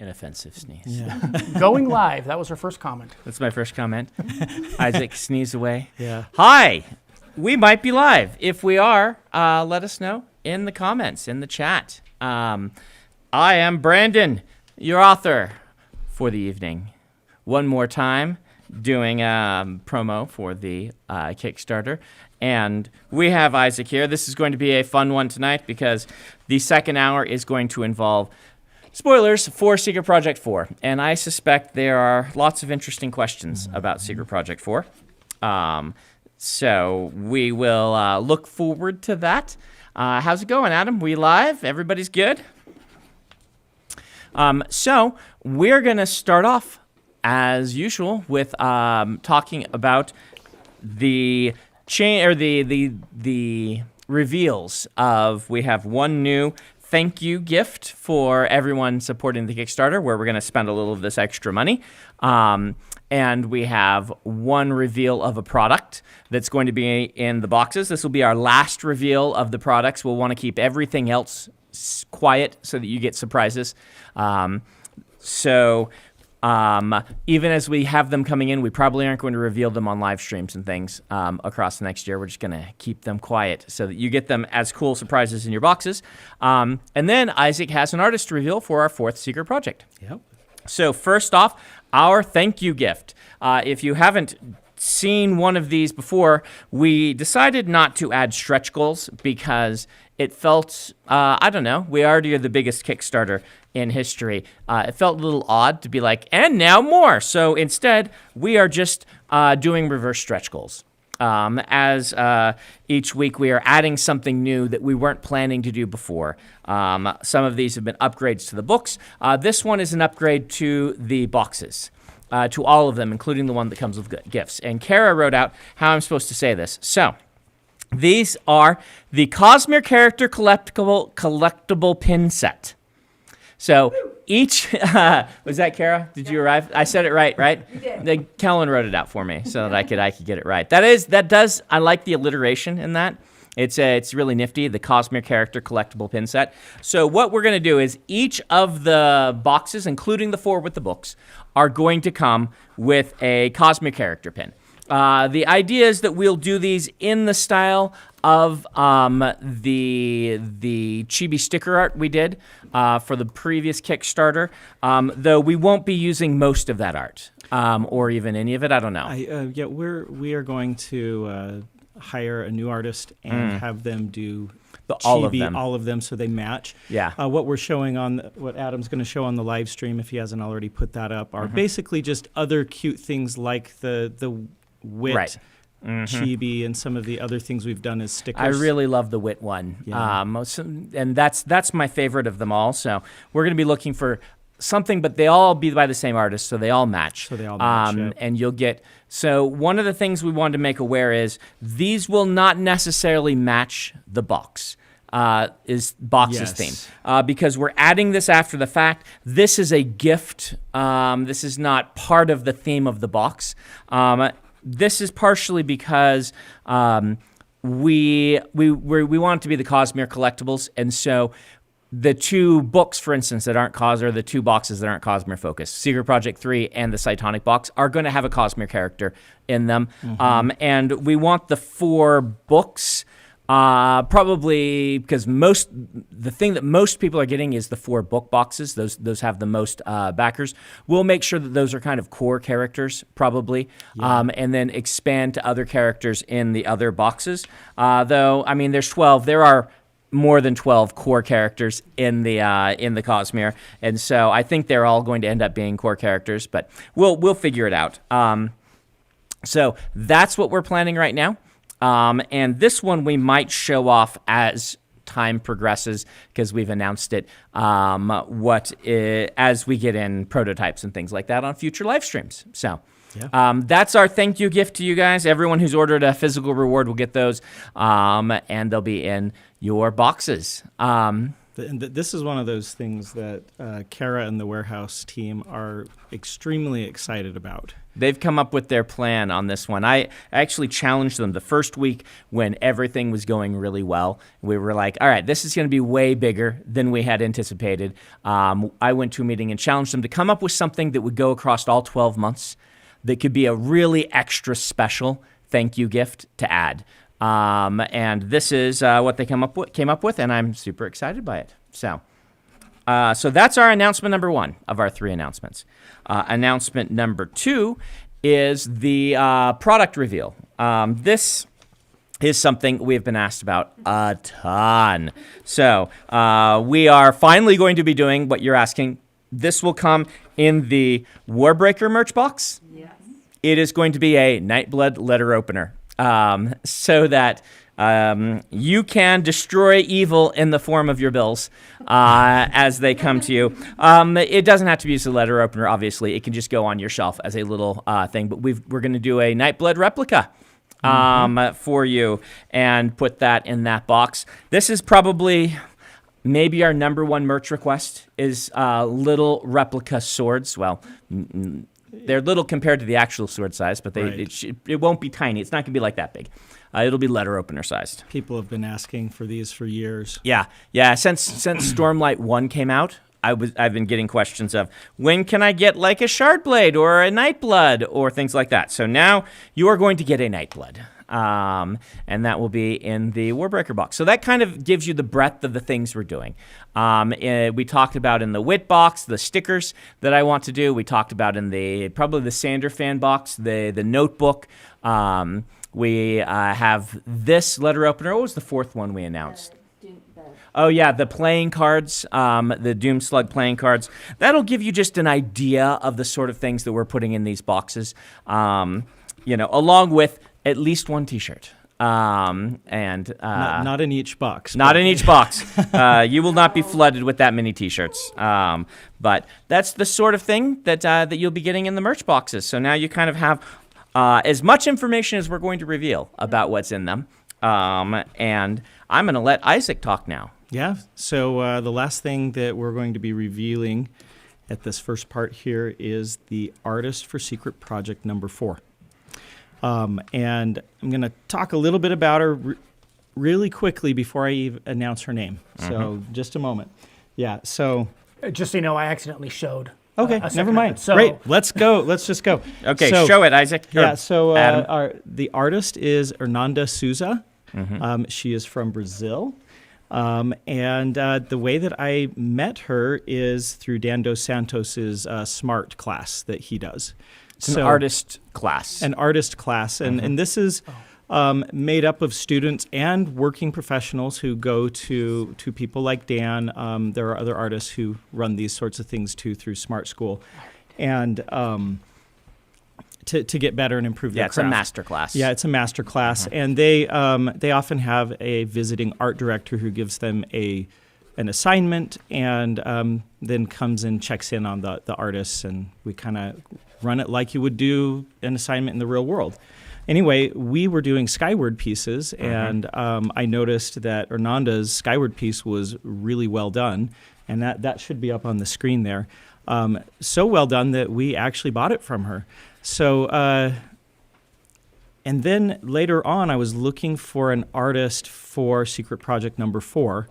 Inoffensive sneeze. Yeah. Going live. That was our first comment. That's my first comment. Isaac sneezed away. Yeah. Hi. We might be live. If we are, let us know in the comments, in the chat. I am Brandon, your author for the evening. One more time, doing promo for the Kickstarter. And we have Isaac here. This is going to be a fun one tonight because the second hour is going to involve spoilers for Secret Project 4. And I suspect there are lots of interesting questions about Secret Project 4. So we will look forward to that. How's it going, Adam? We live? Everybody's good? So we're going to start off, as usual, with talking about the the reveals of. We have one new thank you gift for everyone supporting the Kickstarter, where we're going to spend a little of this extra money. And we have one reveal of a product that's going to be in the boxes. This will be our last reveal of the products. We'll want to keep everything else quiet so that you get surprises. Even as we have them coming in, we probably aren't going to reveal them on live streams and things across the next year. We're just going to keep them quiet so that you get them as cool surprises in your boxes. And then Isaac has an artist reveal for our fourth secret project. Yep. So first off, our thank you gift. If you haven't seen one of these before, we decided not to add stretch goals because it felt, I don't know, we already are the biggest Kickstarter in history. It felt a little odd to be like, and now more. So instead, we are just doing reverse stretch goals. As each week we are adding something new that we weren't planning to do before. Some of these have been upgrades to the books. This one is an upgrade to the boxes, to all of them, including the one that comes with gifts. And Kara wrote out how I'm supposed to say this. So these are the Cosmere character collectible pin set. So each, was that Kara? Did you arrive? I said it right? You did. Kellen wrote it out for me so that I could get it right. I like the alliteration in that. It's really nifty, the Cosmere character collectible pin set. So what we're going to do is each of the boxes, including the 4 with the books, are going to come with a Cosmere character pin. The idea is that we'll do these in the style of the chibi sticker art we did for the previous Kickstarter, though we won't be using most of that art or even any of it. I don't know. We are going to hire a new artist and have them do all of them so they match. Yeah. What Adam's going to show on the live stream, if he hasn't already put that up, are basically just other cute things like the wit. Right. Chibi and some of the other things we've done as stickers. I really love the wit one. Yeah. And that's my favorite of them all. So we're going to be looking for something, but they all be by the same artist, so they all match. Yep. And you'll get... So one of the things we wanted to make aware is these will not necessarily match the box's theme. Because we're adding this after the fact. This is a gift. This is not part of the theme of the box. This is partially because we want it to be the Cosmere collectibles, and so the 2 books, for instance, that aren't Cosmere, the 2 boxes that aren't Cosmere focused, Secret Project 3 and the Cytonic box, are going to have a Cosmere character in them. And we want the 4 books, probably because the thing that most people are getting is the 4 book boxes. Those have the most backers. We'll make sure that those are kind of core characters, probably, and then expand to other characters in the other boxes. Though, I mean, there's 12. There are more than 12 core characters in the Cosmere, and so I think they're all going to end up being core characters, but we'll figure it out. So that's what we're planning right now, and this one we might show off as time progresses because we've announced it as we get in prototypes and things like that on future live streams. So. Yeah. That's our thank you gift to you guys. Everyone who's ordered a physical reward will get those, and they'll be in your boxes. This is one of those things that Kara and the warehouse team are extremely excited about. They've come up with their plan on this one. I actually challenged them the first week when everything was going really well. We were like, all right, this is going to be way bigger than we had anticipated. I went to a meeting and challenged them to come up with something that would go across all 12 months that could be a really extra special thank you gift to add. And this is what they came up with, and I'm super excited by it. So that's our announcement number 1 of our 3 announcements. Announcement number 2 is the product reveal. This is something we've been asked about a ton. So we are finally going to be doing what you're asking. This will come in the Warbreaker merch box. Yes. It is going to be a Nightblood letter opener. So that you can destroy evil in the form of your bills as they come to you. It doesn't have to be used as a letter opener, obviously. It can just go on your shelf as a little thing. But we're going to do a Nightblood replica for you and put that in that box. This is probably maybe our number 1 merch request is little replica swords. Well, they're little compared to the actual sword size, but it won't be tiny. It's not going to be like that big. It'll be letter opener sized. People have been asking for these for years. Yeah. Since Stormlight 1 came out, I've been getting questions of when can I get like a Shardblade or a Nightblood or things like that. So now you are going to get a Nightblood. And that will be in the Warbreaker box. So that kind of gives you the breadth of the things we're doing. We talked about in the Wit box, the stickers that I want to do. We talked about in probably the Sander fan box, the notebook. We have this letter opener. What was the 4th one we announced? Oh, yeah, the playing cards, the Doomslug playing cards. That'll give you just an idea of the sort of things that we're putting in these boxes, along with at least 1 T-shirt. Not in each box. Not in each box. You will not be flooded with that many T-shirts. But that's the sort of thing that you'll be getting in the merch boxes. So now you kind of have as much information as we're going to reveal about what's in them. And I'm going to let Isaac talk now. Yeah. So the last thing that we're going to be revealing at this first part here is the artist for Secret Project number 4. And I'm going to talk a little bit about her really quickly before I even announce her name. So just a moment. Yeah. So Just so you know, I accidentally showed. okay, a never mind. So, Great. Let's go. Let's just go. Okay, So- show it, Isaac. Yeah. So Adam. the artist is Hernanda Souza. She is from Brazil. And the way that I met her is through Dan Dos Santos's SMART class that he does. It's an artist class. An artist class. And this is made up of students and working professionals who go to people like Dan. There are other artists who run these sorts of things too through Smart School. And to get better and improve their Yeah, it's craft. a master class. Yeah, it's a master class, and they often have a visiting art director who gives them an assignment, and then comes and checks in on the artists, and we kind of run it like you would do an assignment in the real world. Anyway, we were doing Skyward pieces, and I noticed that Hernanda's Skyward piece was really well done, and that should be up on the screen there. So well done that we actually bought it from her. So, and then later on, I was looking for an artist for Secret Project number 4,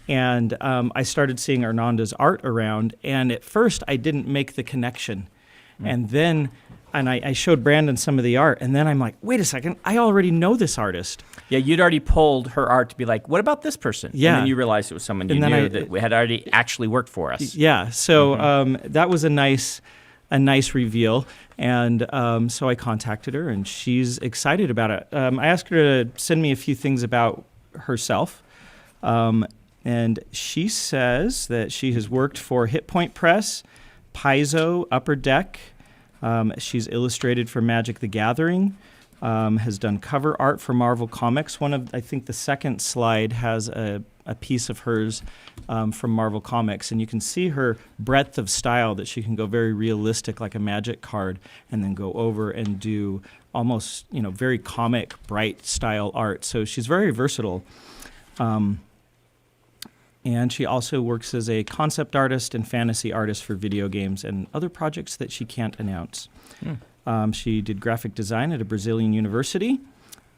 and I started seeing Hernanda's art around, and at first I didn't make the connection. And then, I showed Brandon some of the art, and then I'm like, wait a second, I already know this artist. Yeah, you'd already pulled her art to be like, what about this person? Yeah. And then you realized it was someone you And then knew that had already actually worked for us. Yeah, so that was a nice reveal, and so I contacted her, and she's excited about it. I asked her to send me a few things about herself, and she says that she has worked for Hit Point Press, Paizo, Upper Deck. She's illustrated for Magic the Gathering, has done cover art for Marvel Comics. I think the second slide has a piece of hers from Marvel Comics, and you can see her breadth of style, that she can go very realistic like a Magic card, and then go over and do almost very comic, bright style art. So she's very versatile. And she also works as a concept artist and fantasy artist for video games and other projects that she can't announce. She did graphic design at a Brazilian university,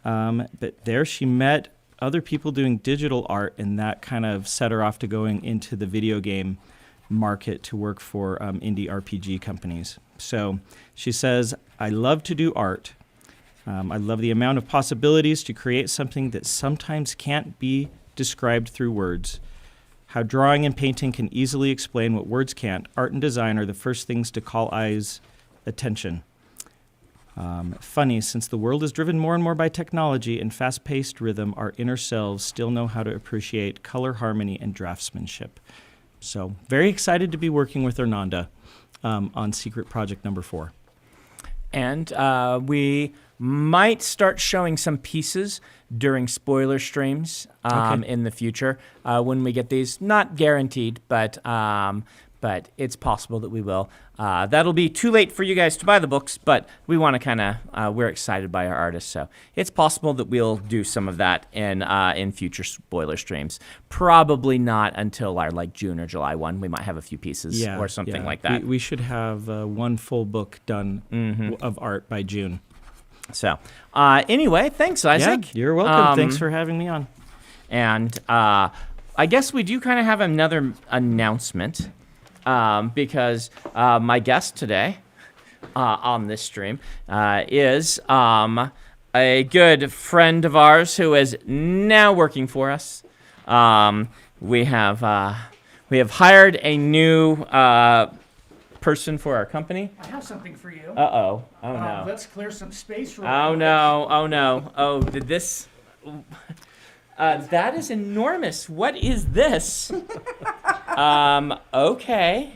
but there she met other people doing digital art, and that kind of set her off to going into the video game market to work for indie RPG companies. So she says, I love to do art. I love the amount of possibilities to create something that sometimes can't be described through words. How drawing and painting can easily explain what words can't. Art and design are the first things to call eyes' attention. Funny, since the world is driven more and more by technology and fast-paced rhythm, our inner selves still know how to appreciate color, harmony, and draftsmanship. So very excited to be working with Hernanda on Secret Project number 4. And we might start showing some pieces during spoiler streams in the future when we get these. Not guaranteed, but it's possible that we will. That'll be too late for you guys to buy the books, but we want to kind of, we're excited by our artists, so it's possible that we'll do some of that in future spoiler streams. Probably not until our June or July one. We might have a few pieces or something like that. We should have one full book done of art by June. So anyway, thanks, Isaac. Yeah, you're welcome. Thanks for having me on. And I guess we do kind of have another announcement. Because my guest today on this stream is a good friend of ours who is now working for us. We have hired a new person for our company. I have something for you. Uh-oh. Oh, no. Let's clear some space for Oh, no. Oh, no. Oh, did this... that is enormous. What is this? Okay.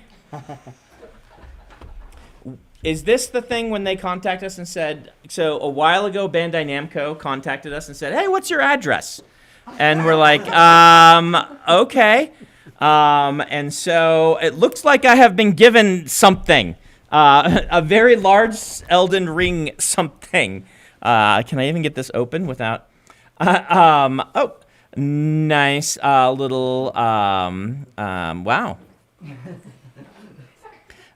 Is this the thing when they contact us and said, so a while ago Bandai Namco contacted us and said, hey, what's your address? And we're like, okay. And so it looks like I have been given something, a very large Elden Ring something. Can I even get this open without... oh, nice little, wow.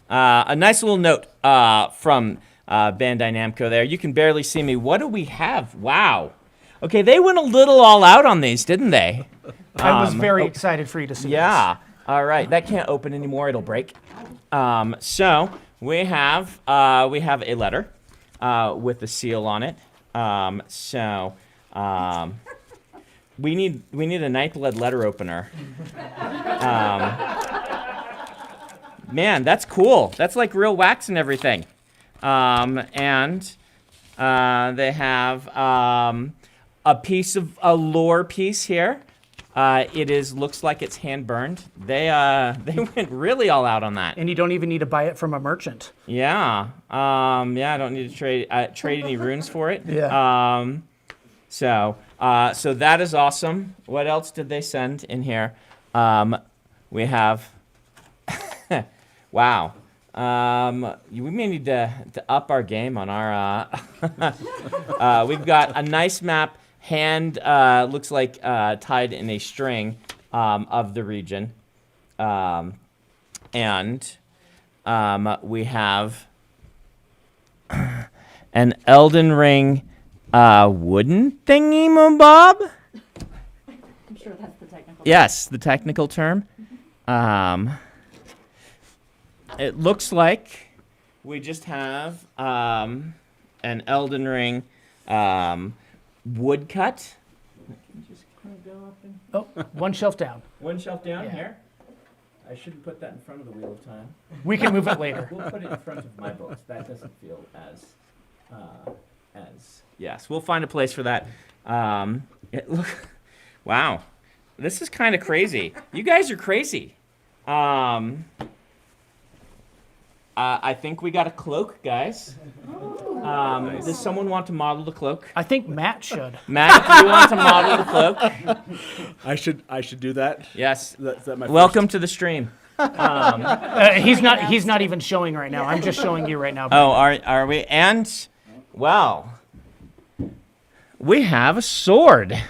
A nice little note from Bandai Namco there. You can barely see me. What do we have? Wow. Okay, they went a little all out on these, didn't they? I was very excited for you to see Yeah. All right. That can't open anymore. It'll break. So we have a letter with the seal on it. We need a Nightblood letter opener. Man, that's cool. That's like real wax and everything. And they have a lore piece here. Looks like it's hand burned. They went really all out on that. And you don't even need to buy it from a merchant. Yeah. I don't need to trade any runes for it. Yeah. So that is awesome. What else did they send in here? We have, wow. We may need to up our game on our, we've got a nice map, looks like tied in a string of the region. And we have an Elden Ring wooden thingy-mabob? I'm sure that's the technical term. Yes, the technical term. It looks like we just have an Elden Ring woodcut. Oh, one shelf down. One shelf down Yeah. here. I shouldn't put that in front of the Wheel of Time. We can move it later. We'll put it in front of my books. That doesn't feel as yes. We'll find a place for that. Wow, this is kind of crazy. You guys are crazy. I think we got a cloak, guys. Does someone want to model the cloak? I think Matt should. Matt, do you want to model the cloak? I should do that. Yes. Is that my Welcome to the stream. He's not even showing right now. I'm just showing you right now. Oh, are we? And, well, we have a sword.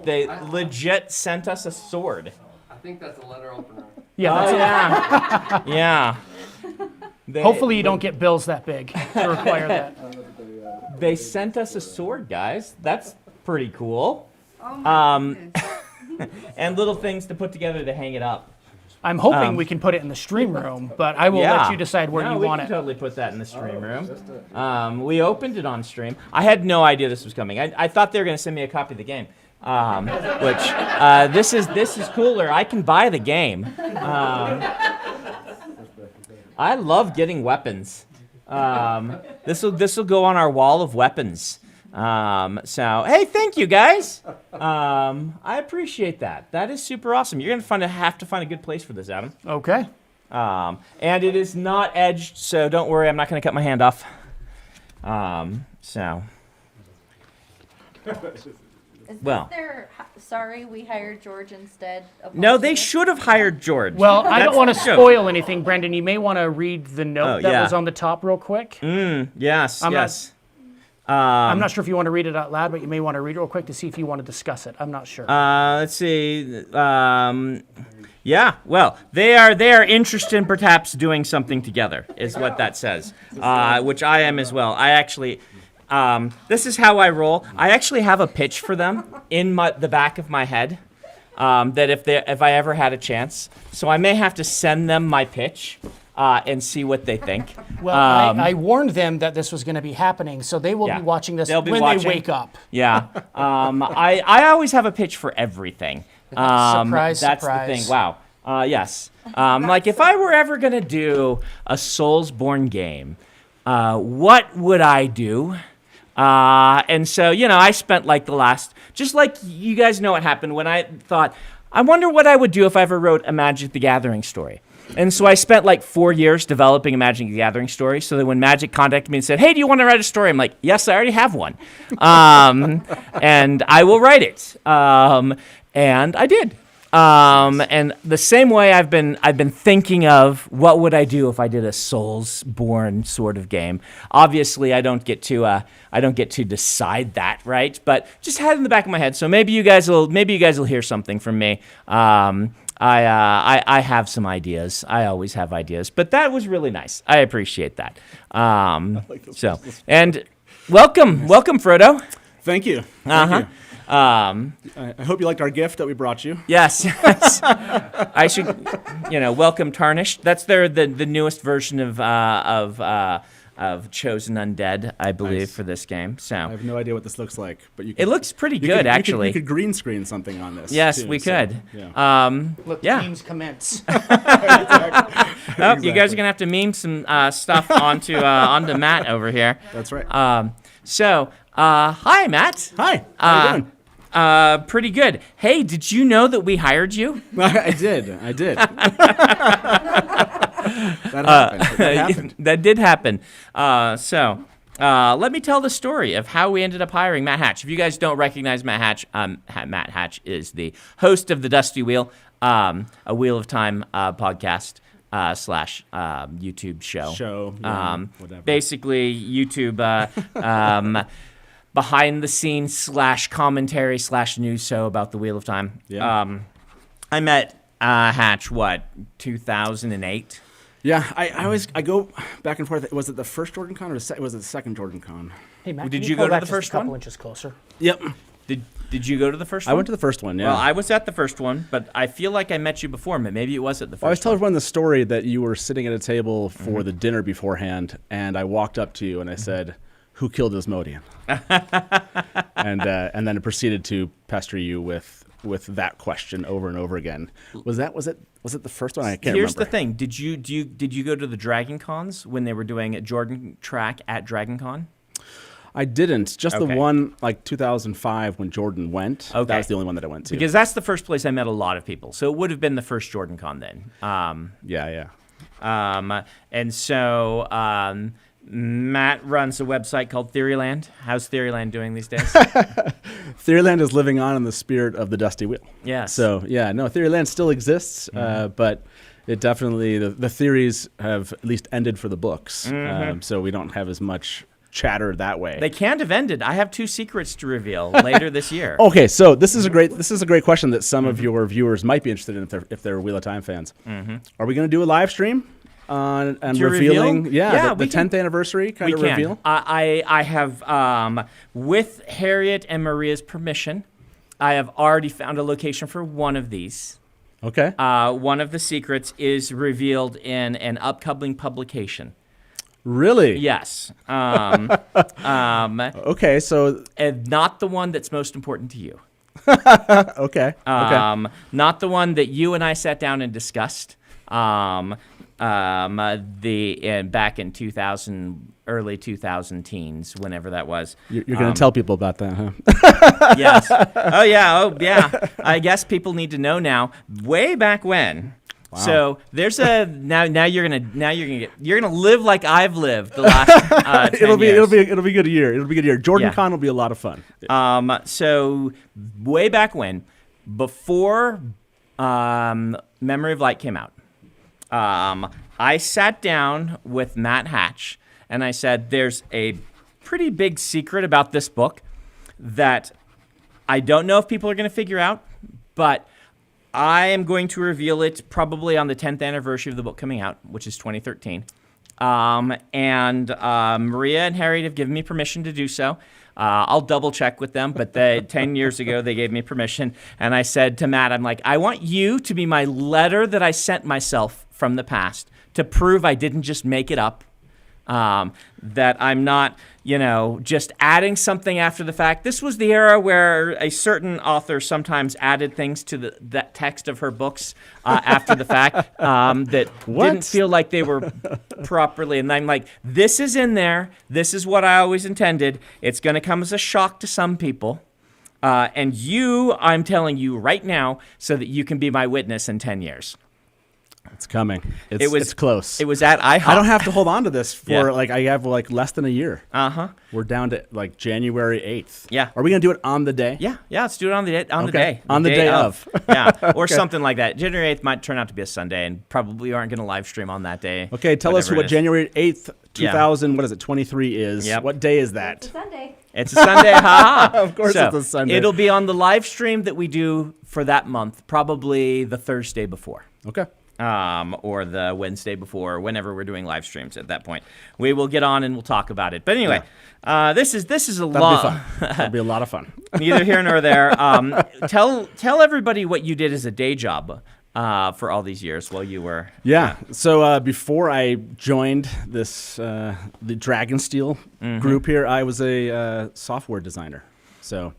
They legit sent us a sword. I think that's a letter opener. Yeah. Oh, That's yeah. Yeah. Hopefully you don't get bills that big to require that. They sent us a sword, guys. That's pretty cool. Oh my goodness. And little things to put together to hang it up. I'm hoping we can put it in the stream room, but I will let you decide where you we want can it. totally put that in the stream room. We opened it on stream. I had no idea this was coming. I thought they were going to send me a copy of the game, which this is cooler. I can buy the game. I love getting weapons. This will go on our wall of weapons. So hey, thank you guys. I appreciate that. That is super awesome. You're gonna have to find a good place for this, Adam. Okay. And it is not edged, so don't worry. I'm not gonna cut my hand off. So. Well. Sorry, we hired George instead of. No, they should have hired George. Well, I don't want to That's the joke. spoil anything, Brendan. You may want to read the note that yeah. was on the top real quick. Yes, yes. I'm not sure if you want to read it out loud, but you may want to read it real quick to see if you want to discuss it. I'm not sure. Let's see. Yeah, well, they are interested in perhaps doing something together, is what that says, which I am as well. I actually, this is how I roll. I actually have a pitch for them in the back of my head, that if I ever had a chance. So I may have to send them my pitch. And see what they think. Well, I warned them that this was going to be happening, so they will Yeah. be watching this They'll be when watching. they wake up. Yeah. I always have a pitch for everything. Surprise, that's surprise. the thing. Wow. Yes. Like if I were ever going to do a Soulsborne game, what would I do? And so, I spent like just like you guys know what happened when I thought, I wonder what I would do if I ever wrote a Magic the Gathering story. And so I spent like 4 years developing a Magic the Gathering story so that when Magic contacted me and said, hey, do you want to write a story? I'm like, yes, I already have one. And I will write it. And I did. And the same way I've been thinking of what would I do if I did a Soulsborne sort of game. Obviously, I don't get to decide that, right? But just had it in the back of my head. So maybe you guys will hear something from me. I have some ideas. I always have ideas, but that was really nice. I appreciate that. So and welcome, Frodo. Thank you. Uh-huh. I hope you liked our gift that we brought you. Yes. I should, welcome Tarnished. That's the newest version of Chosen Undead, I believe, Nice. for this game. So I have no idea what this looks like, but it looks pretty good, actually. You could green screen something on this. Yes, too, we so, could. yeah. Let Yeah. the games commence. Oh, you guys are gonna have to meme some stuff onto Matt over here. That's right. Hi, Matt. Hi. How you doing? Pretty good. Hey, did you know that we hired you? I did. That happened. That did happen. Let me tell the story of how we ended up hiring Matt Hatch. If you guys don't recognize Matt Hatch, Matt Hatch is the host of the Dusty Wheel, a Wheel of Time podcast / YouTube show. Whatever. Basically, YouTube behind the scenes / commentary / news show about the Wheel of Time. Yeah. I met Hatch 2008. Yeah, I go back and forth. Was it the first Jordan Con or was it the second Jordan Con? Hey, Matt, Did can you pull go to back the just first a couple one? inches closer? Yep. Did you go to the first one? I went to the first one, yeah. Well, I was at the first one, but I feel like I met you before, but maybe it was at the first I always tell one. everyone the story that you were sitting at a table for the dinner beforehand, and I walked up to you and I said, "Who killed Asmodean?" and then it proceeded to pester you with that question over and over again. Was it the first one? I can't Here's remember. the thing: did you go to the Dragon Cons when they were doing a Jordan track at Dragon Con? I didn't. Just Okay. the one, like 2005 when Jordan went. Okay. That was the only one that I went to. Because that's the first place I met a lot of people. So it would have been the first Jordan Con then. Yeah. And so Matt runs a website called Theoryland. How's Theoryland doing these days? Theoryland is living on in the spirit of the Dusty Wheel. Yes. So, yeah, no, Theoryland still exists, but it definitely, the theories have at least ended for the books. So we don't have as much chatter that way. They can't have ended. I have 2 secrets to reveal later this year. Okay, so this is a great question that some of your viewers might be interested in if they're Wheel of Time fans. Are we going to do a live stream on and To revealing? reveal? Yeah, the we can. 10th anniversary kind We of can. reveal. I have, with Harriet and Maria's permission, I have already found a location for one of these. Okay. One of the secrets is revealed in an upcoming publication. Really? Yes. Okay, so And not the one that's most important to you. okay. Not the one that you and I sat down and discussed. Back in 2000, early 2000 teens, whenever that was. You're going to tell people about that, huh? Yes. Oh yeah. I guess people need to know now. Way back when. Wow. So there's a now you're gonna live like I've lived the last 10 years. It'll be a good year. It'll be a good year. Jordan Yeah. Con will be a lot of fun. So way back when, before Memory of Light came out, I sat down with Matt Hatch and I said, "There's a pretty big secret about this book that I don't know if people are going to figure out, but I am going to reveal it probably on the 10th anniversary of the book coming out, which is 2013. Maria and Harriet have given me permission to do so. I'll double check with them, but 10 years ago they gave me permission. And I said to Matt, I'm like, I want you to be my letter that I sent myself from the past to prove I didn't just make it up. That I'm not, just adding something after the fact. This was the era where a certain author sometimes added things to that text of her books after the fact that didn't feel like they were properly. And I'm like, this is in there. This is what I always intended. It's going to come as a shock to some people. And I'm telling you right now so that you can be my witness in 10 years. It's coming. It's close. It was at IHOP. I don't have to hold on to this for Yeah. I have less than a year. We're down to January 8th. Yeah. Are we going to do it on the day? Yeah, let's do it on the day. Okay. Day. On the day of. Yeah, or something like that. January 8th might turn out to be a Sunday, and probably aren't going to live stream on that day. Okay, tell us whatever what it is. January 8th, 23 is. Yep. What day is that? Sunday. It's a Sunday, haha. Of course it's a Sunday. It'll be on the live stream that we do for that month, probably the Thursday before. Okay. Or the Wednesday before, whenever we're doing live streams at that point. We will get on and we'll talk about it. But anyway, this is a That'll lot. be fun. That'll be a lot of fun. Neither here nor there. Tell everybody what you did as a day job for all these years while you were. Yeah. So before I joined this the Dragonsteel group here, I was a software designer. So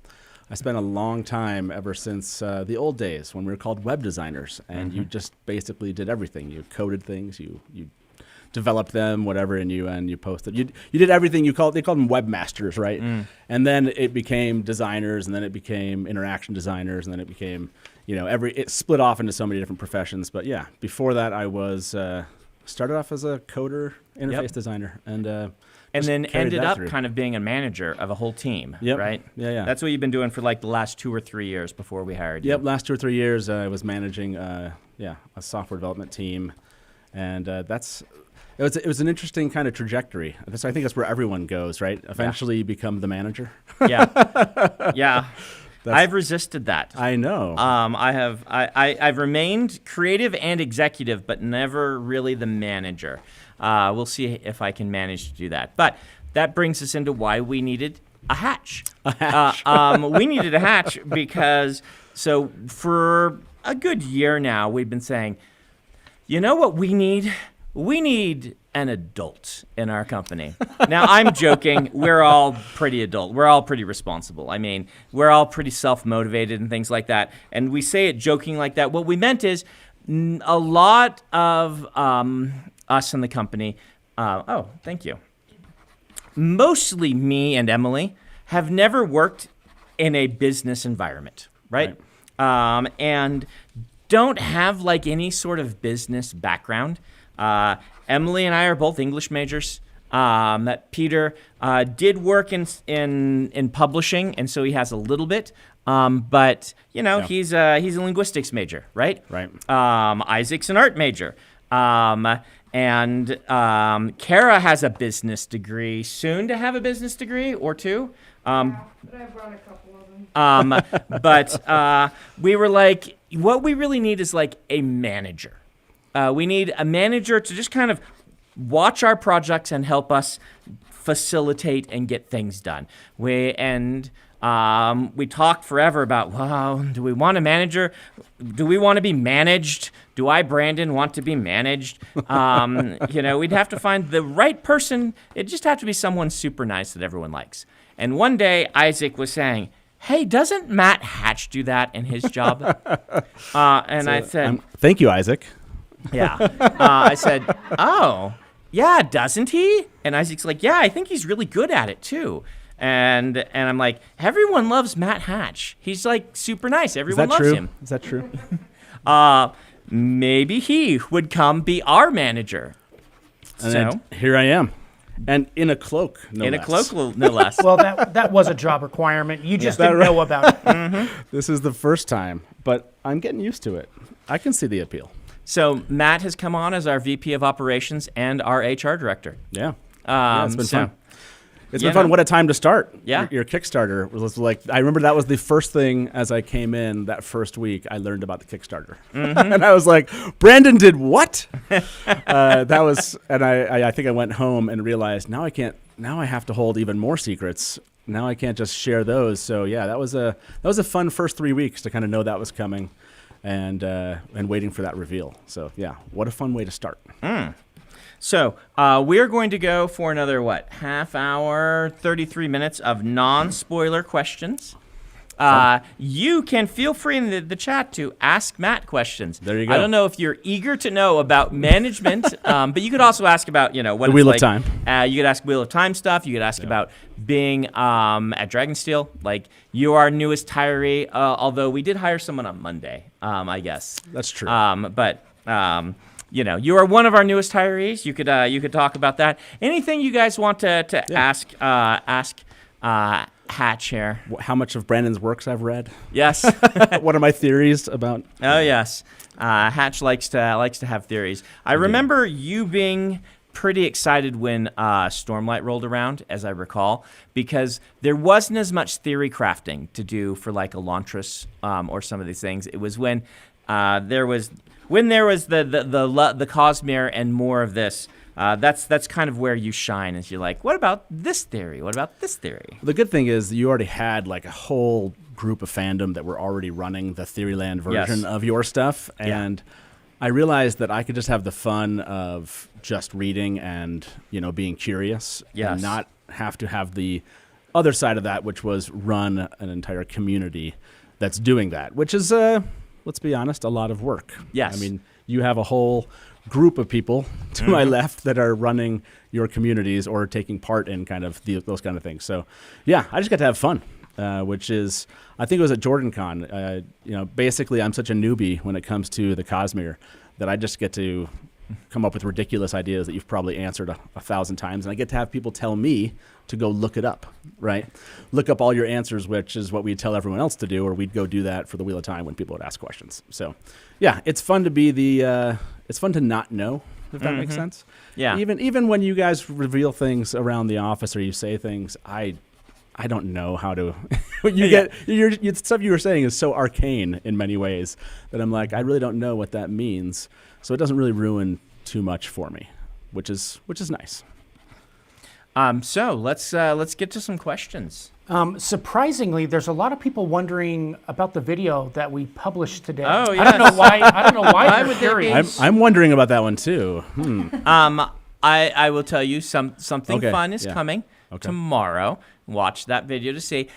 I spent a long time ever since the old days when we were called web designers, and you just basically did everything. You coded things, you developed them, whatever, and you posted. You did everything. They called them webmasters, right? And then it became designers, and then it became interaction designers, and then it became it split off into so many different professions. But yeah, before that I was started off as a coder, interface designer, and then ended up through. kind of being a manager of a whole team, Yep. right? Yeah. That's what you've been doing for the last 2 or 3 years before we hired you. Yep, last 2 or 3 years I was managing a software development team, and it was an interesting kind of trajectory. I think that's where everyone goes, right? Eventually you become the manager. Yeah. I've resisted that. I know. I've remained creative and executive, but never really the manager. We'll see if I can manage to do that. But that brings us into why we needed a hatch. We needed a hatch because for a good year now, we've been saying, you know what we need? We need an adult in our company. Now, I'm joking. We're all pretty adult. We're all pretty responsible. I mean, we're all pretty self-motivated and things like that. And we say it joking like that. What we meant is a lot of us in the company, thank you. Mostly me and Emily have never worked in a business environment, right? And don't have any sort of business background. Emily and I are both English majors. Peter did work in publishing, and so he has a little bit. But he's a linguistics major, right? Right. Isaac's an art major. And Kara has a business degree, soon to have a business degree or two. But I brought a couple of them. But we were like, what we really need is like a manager. We need a manager to just kind of watch our projects and help us facilitate and get things done. We talked forever about, well, do we want a manager? Do we want to be managed? Do I, Brandon, want to be managed? We'd have to find the right person. It just have to be someone super nice that everyone likes. And one day, Isaac was saying, hey, doesn't Matt Hatch do that in his job? I said, thank you, Isaac. yeah. I said, oh, yeah, doesn't he? And Isaac's like, yeah, I think he's really good at it too. And I'm like, everyone loves Matt Hatch. He's like super nice. Everyone loves him. Is that true? Maybe he would come be our manager. And So then here I am. And in a cloak, no in less. a cloak, no less. Well, that was a job requirement. You just didn't know about it. This is the first time, but I'm getting used to it. I can see the appeal. So Matt has come on as our VP of Operations and our HR director. Yeah. It's been so- fun. It's been fun. What a time to start. Yeah. Your Kickstarter was like, I remember that was the first thing as I came in that first week, I learned about the Kickstarter. And I was like, Brandon did what? I think I went home and realized now I have to hold even more secrets. Now I can't just share those. So yeah, that was a fun first 3 weeks to kind of know that was coming and waiting for that reveal. So yeah, what a fun way to start. So we're going to go for another, half hour, 33 minutes of non-spoiler questions. You can feel free in the chat to ask Matt questions. There you go. I don't know if you're eager to know about management, but you could also ask about, what The it's Wheel of like. Time. You could ask Wheel of Time stuff. You could ask about being at Dragonsteel. Like, you are our newest tiree, although we did hire someone on Monday, I guess. That's true. You are one of our newest hirees. You could talk about that. Anything you guys want to ask Hatch here? How much of Brandon's works I've read? Yes. What are my theories about? Oh yes. Hatch likes to have theories. I remember you being pretty excited when Stormlight rolled around, as I recall, because there wasn't as much theory crafting to do for like Elantris or some of these things. It was when there was the Cosmere and more of this. That's kind of where you shine, is you're like, what about this theory? What about this theory? The good thing is you already had like a whole group of fandom that were already running the Theoryland version of your stuff, and I realized that I could just have the fun of just reading and being curious, and not have to have the other side of that, which was run an entire community that's doing that, which is let's be honest, a lot of work. Yes. I mean, you have a whole group of people to my left that are running your communities or taking part in kind of those kind of things. So, yeah, I just got to have fun, which is, I think it was at JordanCon. Basically, I'm such a newbie when it comes to the Cosmere that I just get to come up with ridiculous ideas that you've probably answered a 1,000 times, and I get to have people tell me to go look it up, right? Look up all your answers, which is what we'd tell everyone else to do, or we'd go do that for the Wheel of Time when people would ask questions. So, yeah, it's fun to be it's fun to not know, if that makes sense. Yeah. Even when you guys reveal things around the office or you say things, I don't know how to. Your stuff you were saying is so arcane in many ways that I'm like, I really don't know what that means. So it doesn't really ruin too much for me, which is nice. So let's get to some questions. Surprisingly, there's a lot of people wondering about the video that we published today. Oh, I don't know why. I don't know why Why you're would there be- curious. I'm wondering about that one too. I will tell you something Okay, fun is yeah. coming Okay. tomorrow. Watch that video to see.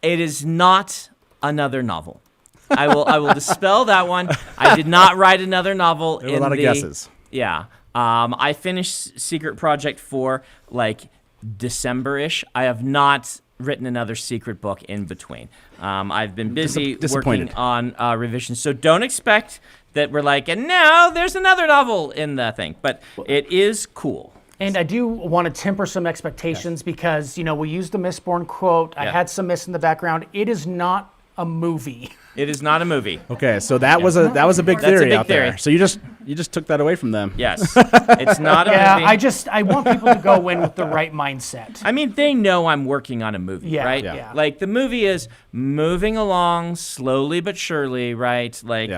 It is not another novel. I will dispel that one. I did not write another novel. There were a lot of guesses. Yeah. I finished Secret Project 4 like December-ish. I have not written another secret book in between. I've been busy working Disappointed. on revisions, so don't expect that we're like, and now there's another novel in the thing. But it is cool. And I do want to temper some expectations because, we used the Mistborn quote. I Yeah. had some mist in the background. It is not a movie. It is not a movie. Okay, so that was a big That's a theory big out there. theory. So you just You just took that away from them. Yes, it's not a Yeah, movie. I want people to go in with the right mindset. I mean, they know I'm working on a movie, Yeah, right? yeah. Like the movie is moving along slowly but surely, right? Like,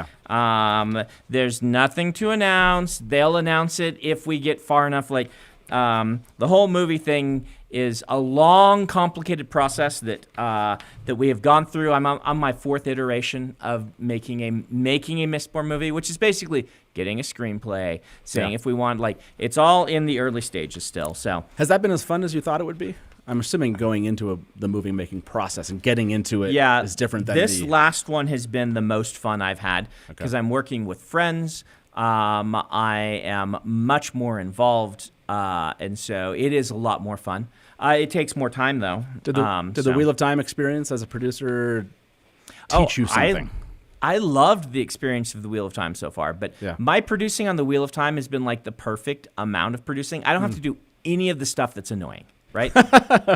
there's nothing to announce. They'll announce it if we get far enough. Like, the whole movie thing is a long, complicated process that that we have gone through. I'm on my 4th iteration of making a Mistborn movie, which is basically getting a screenplay, saying if we want, like, it's all in the early stages still. So Has that been as fun as you thought it would be? I'm assuming going into the movie making process and getting into it is different than this last one has been the most fun I've had because I'm working with friends. I am much more involved, and so it is a lot more fun. It takes more time, though. Did the Wheel of Time experience as a producer teach you something? I loved the experience of the Wheel of Time so far, but my producing on the Wheel of Time has been like the perfect amount of producing. I don't have to do any of the stuff that's annoying, right?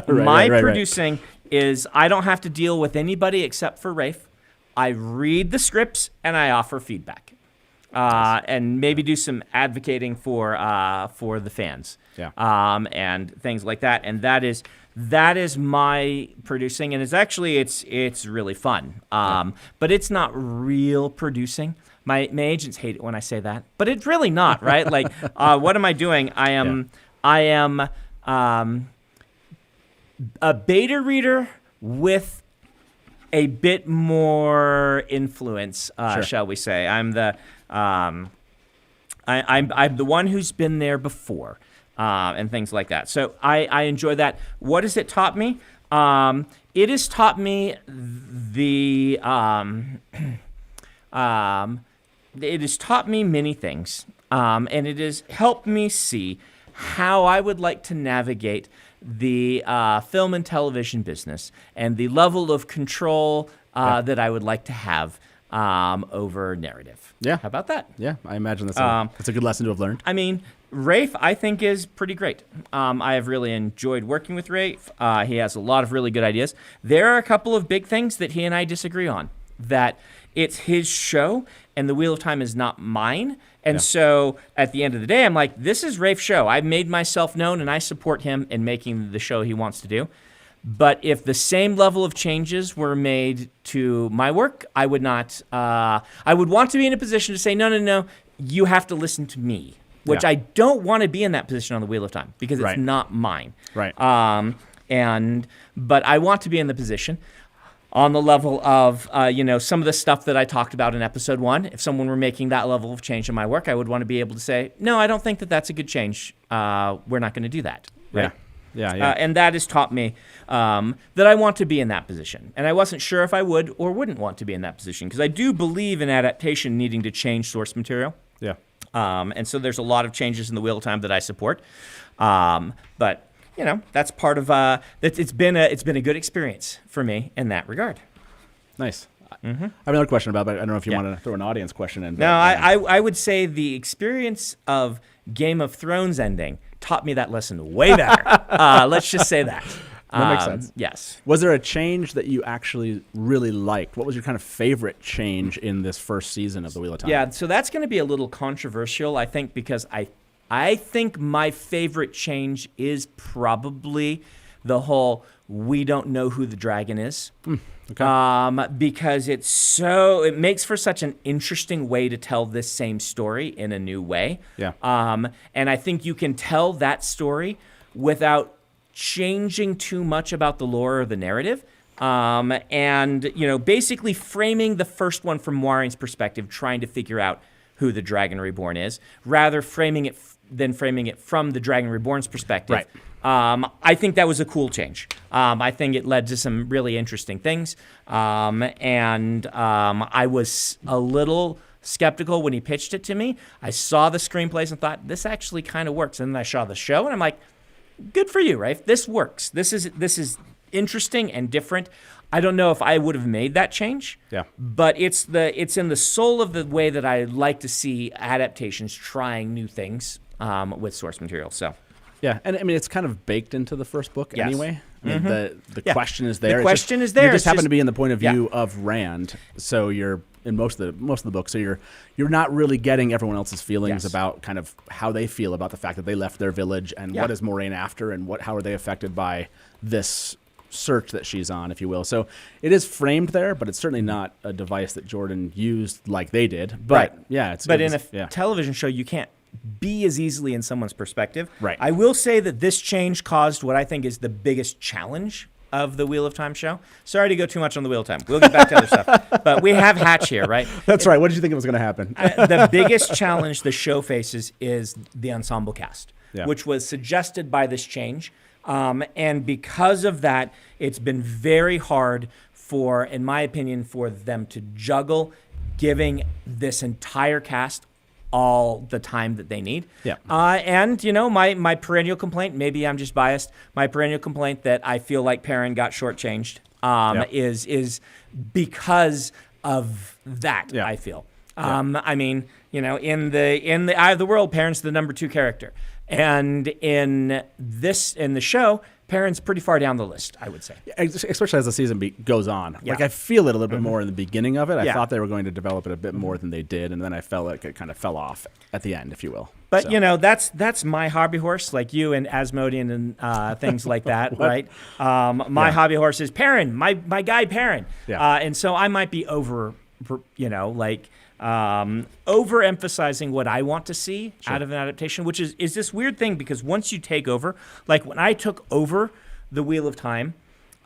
My producing is I don't have to deal with anybody except for Rafe. I read the scripts and I offer feedback. And maybe do some advocating for the fans, and things like that. And that is my producing, and it's really fun. But it's not real producing. My agents hate it when I say that, but it's really not, right? Like, what am I doing? I am a beta reader with a bit more influence, shall we say? I'm the one who's been there before, and things like that. So I enjoy that. What has it taught me? It has taught me it has taught me many things, and it has helped me see how I would like to navigate the film and television business and the level of control that I would like to have over narrative. Yeah. How about that? Yeah, I imagine that's a good lesson to have learned. I mean, Rafe, I think, is pretty great. I have really enjoyed working with Rafe. He has a lot of really good ideas. There are a couple of big things that he and I disagree on. That it's his show, and the Wheel of Time is not mine. And so at the end of the day, I'm like, this is Rafe's show. I've made myself known, and I support him in making the show he wants to do. But if the same level of changes were made to my work, I would not. I would want to be in a position to say, no, you have to listen to me, which I don't want to be in that position on the Wheel of Time because it's not mine. Right. But I want to be in the position on the level of, some of the stuff that I talked about in episode 1. If someone were making that level of change in my work, I would want to be able to say, no, I don't think that that's a good change. We're not going to do that. Right? Yeah. And that has taught me that I want to be in that position. And I wasn't sure if I would or wouldn't want to be in that position because I do believe in adaptation needing to change source material. Yeah. And so there's a lot of changes in the Wheel of Time that I support. But that's part of it's been a good experience for me in that regard. Nice. I have another question about it, but I don't know if you want to throw an audience question in. No, I would say the experience of Game of Thrones ending taught me that lesson way better. Let's just say that. That makes sense. Yes. Was there a change that you actually really liked? What was your kind of favorite change in this first season of The Wheel of Time? Yeah, so that's going to be a little controversial, I think, because I think my favorite change is probably the whole we don't know who the dragon is. Okay. Because it makes for such an interesting way to tell this same story in a new way. Yeah. And I think you can tell that story without changing too much about the lore or the narrative. And basically framing the first one from Warin's perspective, trying to figure out who the Dragon Reborn is, rather framing it from the Dragon Reborn's perspective. Right. I think that was a cool change. I think it led to some really interesting things. And I was a little skeptical when he pitched it to me. I saw the screenplays and thought, this actually kind of works. And then I saw the show, and I'm like, good for you, Rafe. This works. This is interesting and different. I don't know if I would have made that change. Yeah. But it's in the soul of the way that I like to see adaptations trying new things with source material. So. Yeah, and I mean it's kind of baked into the first book Yes. anyway. I mean, the question is there. The It's question just, is there. You It's just happen just- to be in the point of view of Rand, so you're in most of the books. So you're not really getting everyone else's feelings Yes. about kind of how they feel about the fact that they left their village and Yeah. what is Moraine after and how are they affected by this search that she's on, if you will. So it is framed there, but it's certainly not a device that Jordan used like they did. But Right. yeah, But in a television show, you can't be as easily in someone's perspective. Right. I will say that this change caused what I think is the biggest challenge of the Wheel of Time show. Sorry to go too much on the Wheel of Time. We'll get back to other stuff. But we have Hatch here, right? That's right. What did you think was going to happen? The biggest challenge the show faces is the ensemble cast, Yeah. which was suggested by this change. And because of that, it's been very hard for, in my opinion, for them to juggle giving this entire cast all the time that they need. Yeah. And, you know, my perennial complaint, maybe I'm just biased, my perennial complaint that I feel like Perrin got shortchanged is because of that, Yeah. I feel. I mean, you know, in the Eye of the World, Perrin's the number 2 character. And in the show, Perrin's pretty far down the list, I would say. Especially as the season goes on. Yeah. Like, I feel it a little bit more in the beginning of it. I Yeah. thought they were going to develop it a bit more than they did, and then I felt like it kind of fell off at the end, if you will. But So. you know, that's my hobby horse, like you and Asmodean and things like that, right? My hobby horse is Perrin, my guy Perrin. Yeah. And so I might be overemphasizing what I want to see out of an adaptation, which is this weird thing because once you take over, like when I took over the Wheel of Time,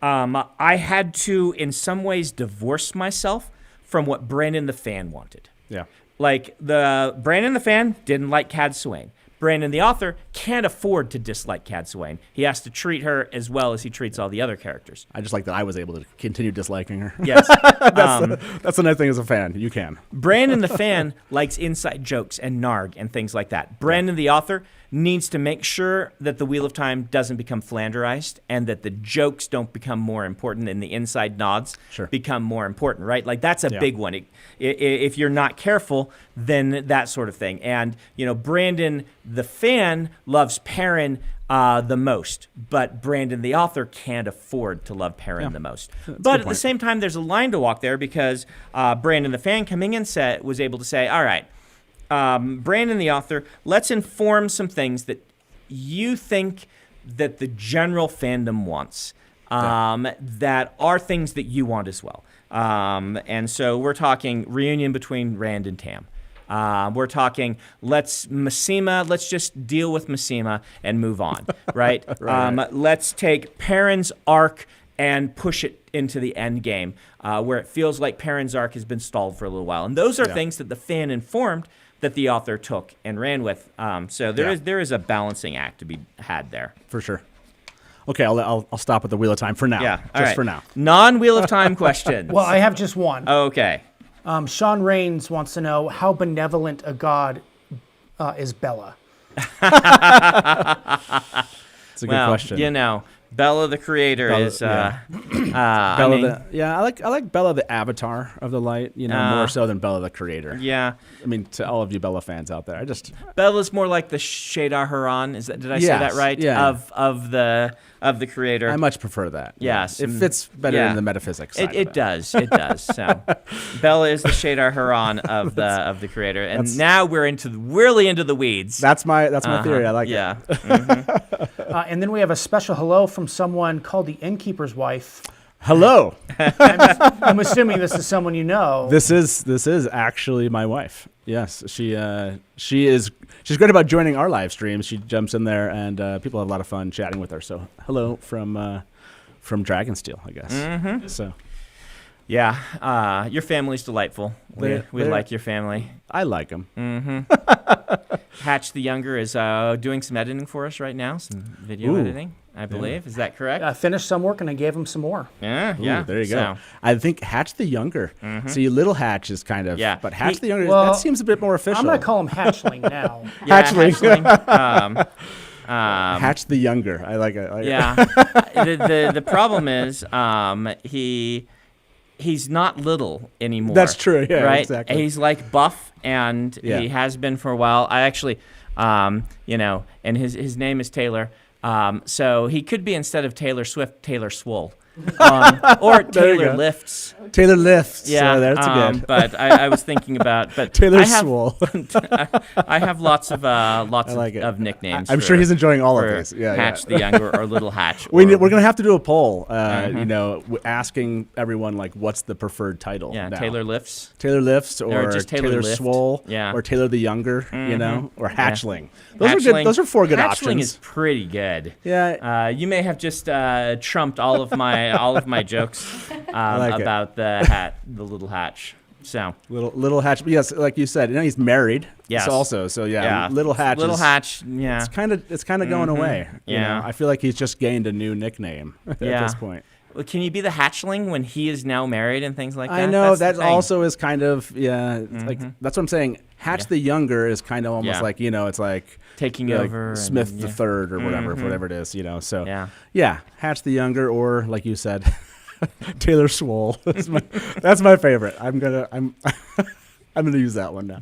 I had to in some ways divorce myself from what Brandon the fan wanted. Yeah. Like Brandon the fan didn't like Cad Swain. Brandon the author can't afford to dislike Cad Swain. He has to treat her as well as he treats all the other characters. I just like that I was able to continue disliking her. Yes. That's the nice thing as a fan. You can. Brandon the fan likes inside jokes and narg and things like that. Brandon the author needs to make sure that the Wheel of Time doesn't become Flanderized and that the jokes don't become more important and the inside nods become more important, right? Like that's a big one. If you're not careful, then that sort of thing. And, you know, Brandon the fan loves Perrin the most, but Brandon the author can't afford to love Perrin the most. But at the same time, there's a line to walk there because Brandon the fan coming in was able to say, all right, Brandon the author, let's inform some things that you think that the general fandom wants, that are things that you want as well. And so we're talking reunion between Rand and Tam. We're talking, let's just deal with Massima and move on, right? Let's take Perrin's arc and push it into the end game, where it feels like Perrin's arc has been stalled for a little while. And those are things that the fan informed that the author took and ran with. So there is a balancing act to be had there. For sure. Okay, I'll stop at the Wheel of Time for now. Yeah, just for now. Non-Wheel of Time questions. Well, I have just one. Okay. Sean Rains wants to know how benevolent a god is Bella. It's a good question. You know, Bella the creator is. Bella I like Bella the avatar of the light. You know, more so than Bella the creator. Yeah. I mean, to all of you Bella fans out there, Bella's more like the Shadar Haran. Did I say that right? Yeah. Of the creator. I much prefer that. Yes. It fits better in the metaphysics side. It does. It does. So Bella is the Shadar Haran of the creator, and now we're really into the weeds. That's my theory. I like it. Yeah. Mm-hmm. And then we have a special hello from someone called the Innkeeper's Wife. Hello. I'm assuming this is someone you know. This is actually my wife. Yes, she's great about joining our live streams. She jumps in there, and people have a lot of fun chatting with her. So hello from Dragonsteel, I guess. Mm-hmm. So yeah, your family's delightful. We like your family. I like them. Mm-hmm. Hatch the Younger is doing some editing for us right now, some video editing, I believe. Is that correct? I finished some work and I gave him some more. Yeah. There you go. So, I think Hatch the Younger. See, Little Hatch is kind of, but Hatch the Younger, well, that seems a bit more official. I'm going to call him Hatchling now. Hatchling. Hatch the Younger. I like it. The problem is he's not little anymore. That's true. Yeah, right? exactly. He's like buff, and he has been for a while. I actually, and his name is Taylor. So he could be, instead of Taylor Swift, Taylor Swole. Or There you Taylor go. Lifts. Taylor Lifts. Yeah, that's good. But I was thinking about, but Taylor I have, Swole. I have lots of like it. of nicknames. I'm sure he's enjoying all of for these. Yeah, Hatch yeah. the Younger or Little Hatch. We're or- going to have to do a poll, asking everyone, like, what's the preferred title yeah, now? Taylor Lifts. Taylor Lifts or just Taylor Taylor Lift. Swole, Yeah. or Taylor the Younger, or Hatchling. Those are Hatchling- good. Those are 4 good Hatchling options. is pretty good. Yeah. You may have just trumped all of my jokes like it. about the little hatch. So Little Hatch. Yes, like you said, he's married. Yes. So yeah, Little Hatch. Little Hatch. Yeah. It's kind of going away. You Yeah. know? I feel like he's just gained a new nickname at Yeah. this point. Well, can you be the hatchling when he is now married and things like that? I know That's that the thing. also is kind of it's like that's what I'm saying. Hatch the Younger is kind of almost Yeah. like it's like taking like over and- Smith yeah. the Third or whatever it is. So Yeah. Hatch the Younger, or like you said, Taylor Swole. That's my favorite. I'm gonna use that one now.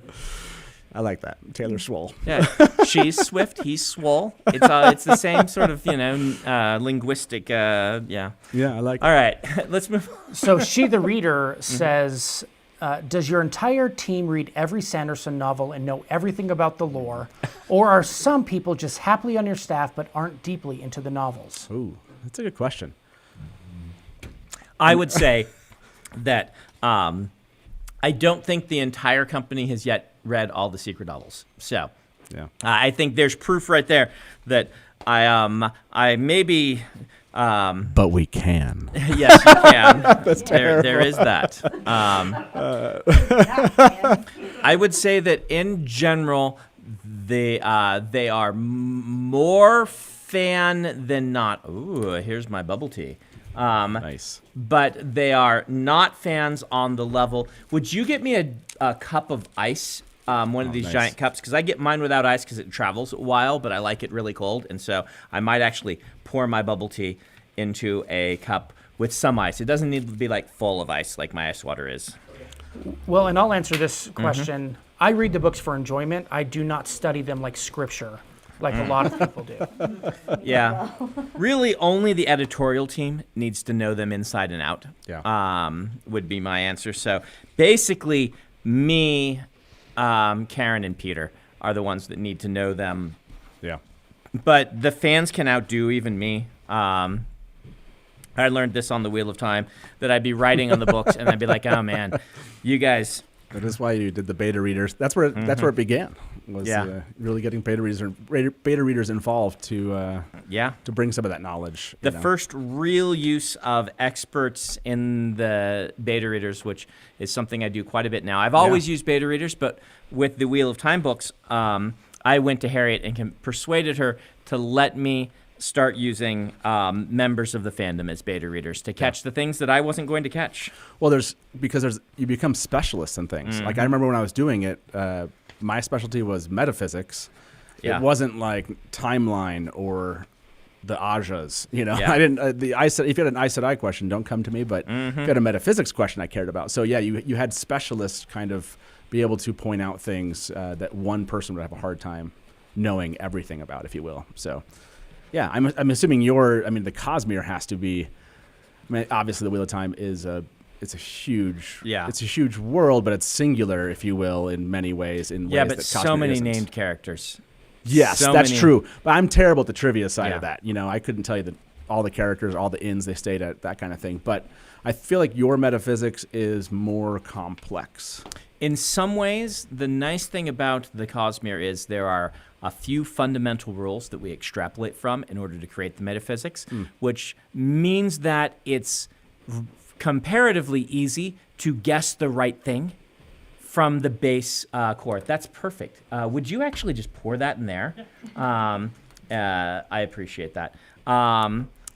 I like that, Taylor Swole. Yeah, she's Swift, he's Swole. It's the same sort of linguistic. Yeah. Yeah, I like. All right, let's move. So She the Reader says, does your entire team read every Sanderson novel and know everything about the lore? Or are some people just happily on your staff but aren't deeply into the novels? Ooh, that's a good question. I would say that I don't think the entire company has yet read all the secret novels. So Yeah. I think there's proof right there that I maybe. But we can. Yes, you can. That's terrible. There is that. I would say that in general, they are more fan than not. Ooh, here's my bubble tea. Nice. But they are not fans on the level. Would you get me a cup of ice? One of these nice. giant cups, because I get mine without ice because it travels a while, but I like it really cold, and so I might actually pour my bubble tea into a cup with some ice. It doesn't need to be like full of ice like my ice water is. Well, and I'll answer this question. I read the books for enjoyment. I do not study them like scripture, like a lot of people do. Yeah. Really, only the editorial team needs to know them inside and out. Yeah. Would be my answer. So basically, me, Karen, and Peter are the ones that need to know them. Yeah. But the fans can outdo even me. I learned this on the Wheel of Time, that I'd be writing on the books and I'd be like, oh man, you guys. That is why you did the beta readers. That's where it began. Was Yeah. really getting beta readers involved to Yeah. to bring some of that knowledge. The first real use of experts in the beta readers, which is something I do quite a bit now. I've always used beta readers, but with the Wheel of Time books, I went to Harriet and persuaded her to let me start using members of the fandom as beta readers to catch the things that I wasn't going to catch. Well, you become specialists in things. Like I remember when I was doing it, my specialty was metaphysics. Yeah. It wasn't like timeline or the ajas. Yeah. I didn't. If you had an Aes Sedai question, don't come to me. But if you had a metaphysics question, I cared about. So yeah, you had specialists kind of be able to point out things that one person would have a hard time knowing everything about, if you will. So. Yeah, I'm assuming the Cosmere has to be. I mean, obviously the Wheel of Time it's a huge world, but it's singular, if you will, in many ways. Yeah, but so many named characters. Yes, So that's many. true. But I'm terrible at the trivia side Yeah. of that. I couldn't tell you all the characters, all the inns they stayed at, that kind of thing. But I feel like your metaphysics is more complex. In some ways, the nice thing about the Cosmere is there are a few fundamental rules that we extrapolate from in order to create the metaphysics, which means that it's comparatively easy to guess the right thing from the base core. That's perfect. Would you actually just pour that in there? I appreciate that.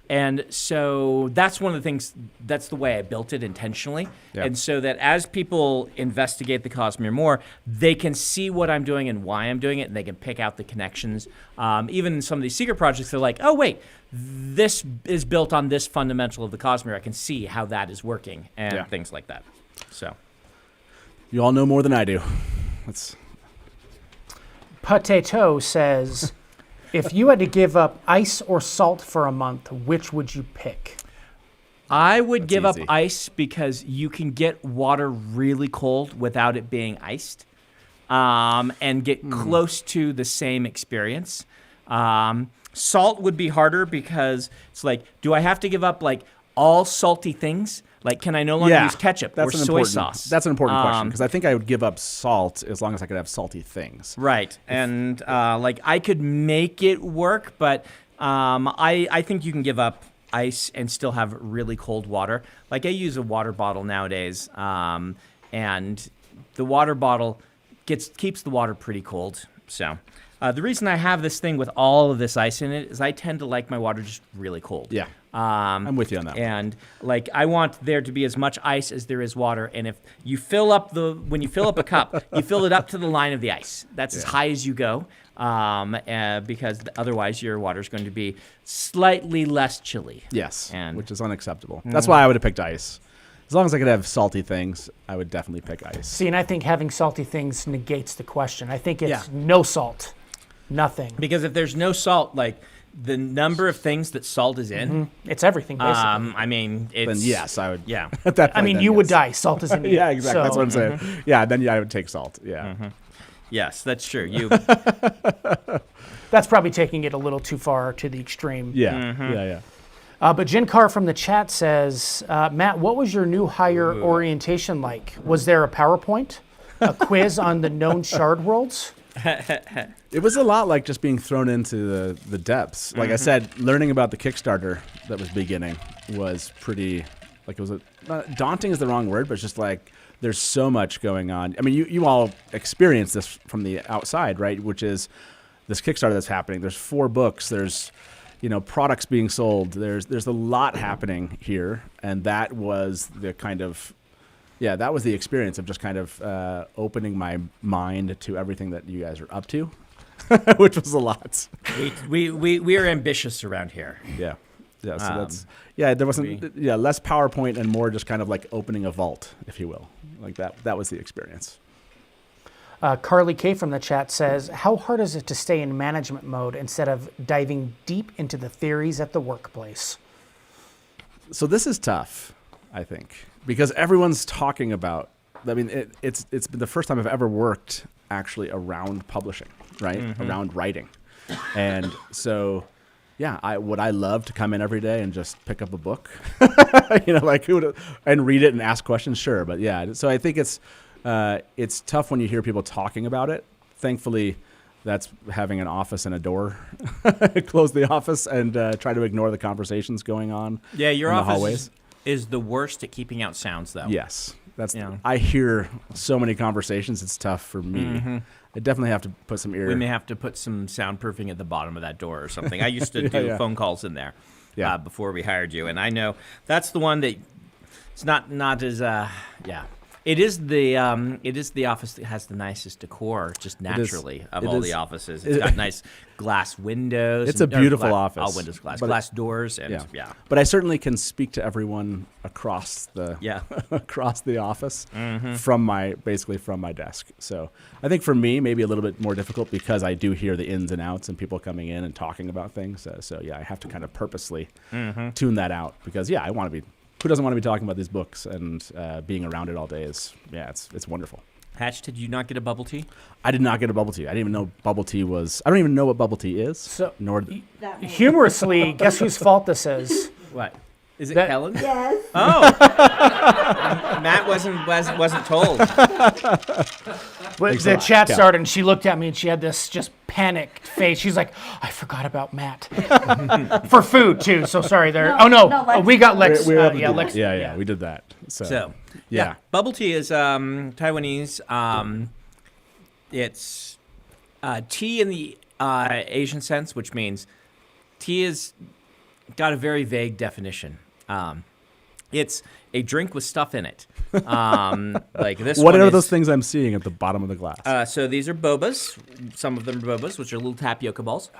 And so that's one of the things, that's the way I built it intentionally. Yeah. And so that as people investigate the Cosmere more, they can see what I'm doing and why I'm doing it, and they can pick out the connections. Even in some of these secret projects, they're like, oh, wait, this is built on this fundamental of the Cosmere. I can see how that is working and things like that. So You all know more than I do. That's Potato says, If you had to give up ice or salt for a month, which would you pick? I would give easy. up ice because you can get water really cold without it being iced, and get close to the same experience. Salt would be harder because it's like, do I have to give up like all salty things? Like, can I no longer use ketchup or soy sauce? That's an important question because I think I would give up salt as long as I could have salty things. Right. And like I could make it work, but I think you can give up ice and still have really cold water. Like I use a water bottle nowadays, and the water bottle keeps the water pretty cold. So the reason I have this thing with all of this ice in it is I tend to like my water just really cold. Yeah. I'm with you on that. And like I want there to be as much ice as there is water. And if you when you fill up a cup, you fill it up to the line of the ice. That's as high as you go, because otherwise your water is going to be slightly less chilly. Yes, And- which is unacceptable. That's why I would have picked ice. As long as I could have salty things, I would definitely pick ice. See, and I think having salty things negates the question. I think it's Yeah. no salt, nothing. Because if there's no salt, like the number of things that salt is in, It's everything, basically. I mean, it's Then yes, I would. yeah. At that I point, mean, then you would yes. die. Salt is in you. Yeah, exactly. That's So- what I'm saying. Yeah, then I would take salt. Yeah. Yes, that's true. You That's probably taking it a little too far to the extreme. Yeah. Yeah. But Jen Carr from the chat says, Matt, what was your new hire orientation like? Was there a PowerPoint, a quiz on the known shard worlds? It was a lot like just being thrown into the depths. Like I said, learning about the Kickstarter that was beginning was pretty, like it was daunting is the wrong word, but it's just like there's so much going on. I mean, you all experience this from the outside, right? Which is this Kickstarter that's happening. There's 4 books. There's products being sold. There's a lot happening here, and that was the kind of that was the experience of just kind of opening my mind to everything that you guys are up to, which was a lot. we are ambitious around here. Yeah. Yeah. So that's there wasn't less PowerPoint and more just kind of like opening a vault, if you will. Like that was the experience. Carly K from the chat says, how hard is it to stay in management mode instead of diving deep into the theories at the workplace? So this is tough, I think, because everyone's talking about. I mean, it's been the first time I've ever worked actually around publishing, right? Around writing, and so would I love to come in every day and just pick up a book, and read it and ask questions? Sure, but so I think it's tough when you hear people talking about it. Thankfully, that's having an office and a door. Close the office and try to ignore the conversations going on. Yeah, your in the office hallways. is the worst at keeping out sounds, though. Yes, that's. Yeah. I hear so many conversations. It's tough for me. I definitely have to put some ear. We may have to put some soundproofing at the bottom of that door or something. I used to do phone calls in there before we hired you, and I know that's the one that it's not as It is the office that has the nicest decor, just naturally of all the offices. It's got nice glass windows. It's a beautiful office. All windows, glass doors, and But I certainly can speak to everyone across the across the office from my desk. So I think for me, maybe a little bit more difficult because I do hear the ins and outs and people coming in and talking about things. I have to kind of purposely tune that out because I want to be. Who doesn't want to be talking about these books and being around it all day it's wonderful. Hatch, did you not get a bubble tea? I did not get a bubble tea. I didn't even know bubble tea was. I don't even know what bubble tea is. So, That humorously, guess whose fault this is? What? Is it That- Helen? Yes. Oh, Matt wasn't told. But Thanks a the lot. chat Yeah. started, and she looked at me, and she had this just panicked face. She's like, "I forgot about Matt for food too." So sorry there. Lex. We got Lex. We were able to do Lex. that. We did that. So Yeah, bubble tea is Taiwanese. It's tea in the Asian sense, which means tea is got a very vague definition. It's a drink with stuff in it. Like this. What one are is- those things I'm seeing at the bottom of the glass? So these are bobas. Some of them are bobas, which are little tapioca balls.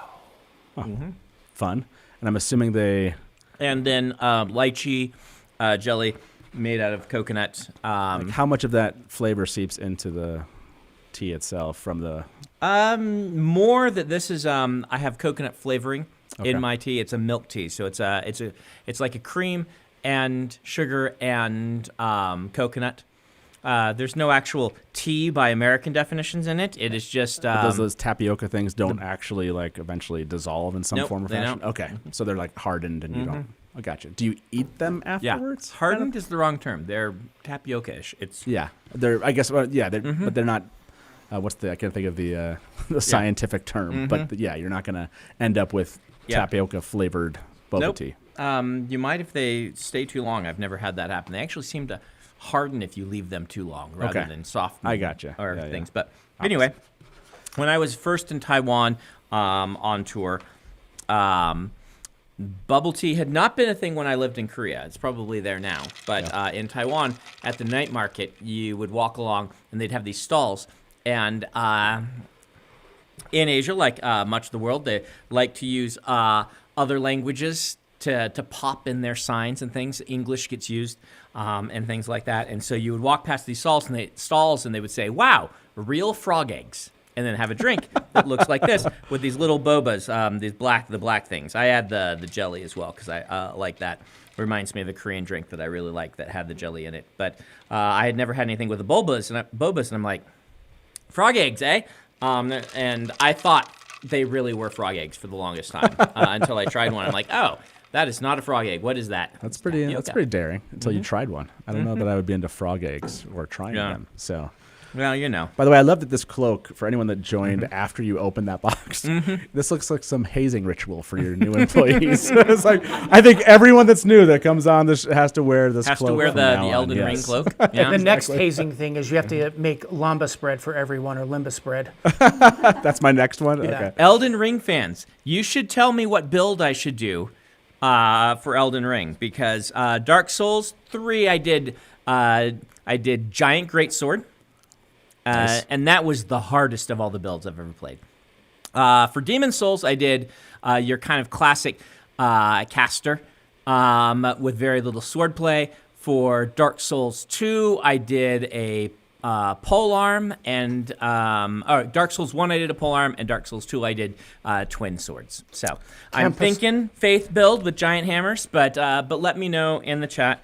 Fun. And I'm assuming they. And then lychee jelly made out of coconut. How much of that flavor seeps into the tea itself from the? More that this is. I have coconut flavoring Okay. in my tea. It's a milk tea, so it's like a cream and sugar and coconut. There's no actual tea by American definitions in it. It is just those tapioca things don't actually like eventually dissolve in some Nope, form or they fashion. don't. Okay, so they're like hardened and you don't. I gotcha. Do you eat them yeah. afterwards? Hardened is the wrong term. They're tapioca-ish. It's Yeah, they're. I guess. Well, yeah, but they're not. What's the? I can't think of the scientific term. But yeah, you're not gonna end up with tapioca flavored boba Nope. tea. You might if they stay too long. I've never had that happen. They actually seem to harden if you leave them too long rather Okay. than soften. I gotcha. Or Yeah, yeah. things. But anyway, when I was first in Taiwan on tour, bubble tea had not been a thing when I lived in Korea. It's probably there now. But in Taiwan, at the night market, you would walk along and they'd have these stalls. And in Asia, like much of the world, they like to use other languages to pop in their signs and things. English gets used and things like that. And so you would walk past these stalls and they would say, "Wow, real frog eggs." And then have a drink that looks like this with these little bobas, the black things. I add the jelly as well because I like that. Reminds me of a Korean drink that I really like that had the jelly in it. But I had never had anything with the bobas, and I'm like, frog eggs, eh? And I thought they really were frog eggs for the longest time until I tried one. I'm like, oh, that is not a frog egg. What is that? That's pretty. That's pretty daring until you tried one. I don't know that I would be into frog eggs or trying them. So. Well, you know. By the way, I love that this cloak, for anyone that joined after you opened that box, this looks like some hazing ritual for your new employees. It's like, I think everyone that's new that comes on this has to wear this cloak. Has to wear from the now on, Elden Ring yes. cloak. Yeah. The next hazing thing is you have to make lamba spread for everyone or limba spread. That's my next one? Yeah. Okay. Elden Ring fans, you should tell me what build I should do for Elden Ring because Dark Souls 3 I did Giant Greatsword. Nice. And that was the hardest of all the builds I've ever played. For Demon Souls, I did your kind of classic caster with very little swordplay. For Dark Souls 2, I did a polearm, and Dark Souls 1 I did a polearm, and Dark Souls 2 I did twin swords. So I'm thinking faith build with giant hammers, but let me know in the chat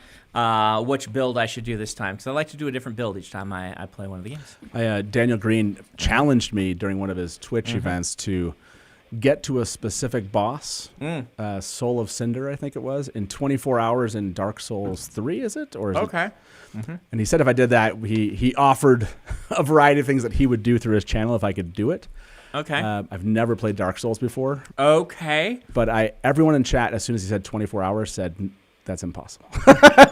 which build I should do this time, because I like to do a different build each time I play one of the games. Daniel Green challenged me during one of his Twitch events to get to a specific boss, Soul of Cinder, I think it was, in 24 hours in Dark Souls 3, is it? Or is Okay. It? And he said if I did that, he offered a variety of things that he would do through his channel if I could do it. Okay. I've never played Dark Souls before, Okay. but everyone in chat, as soon as he said 24 hours, said, that's impossible.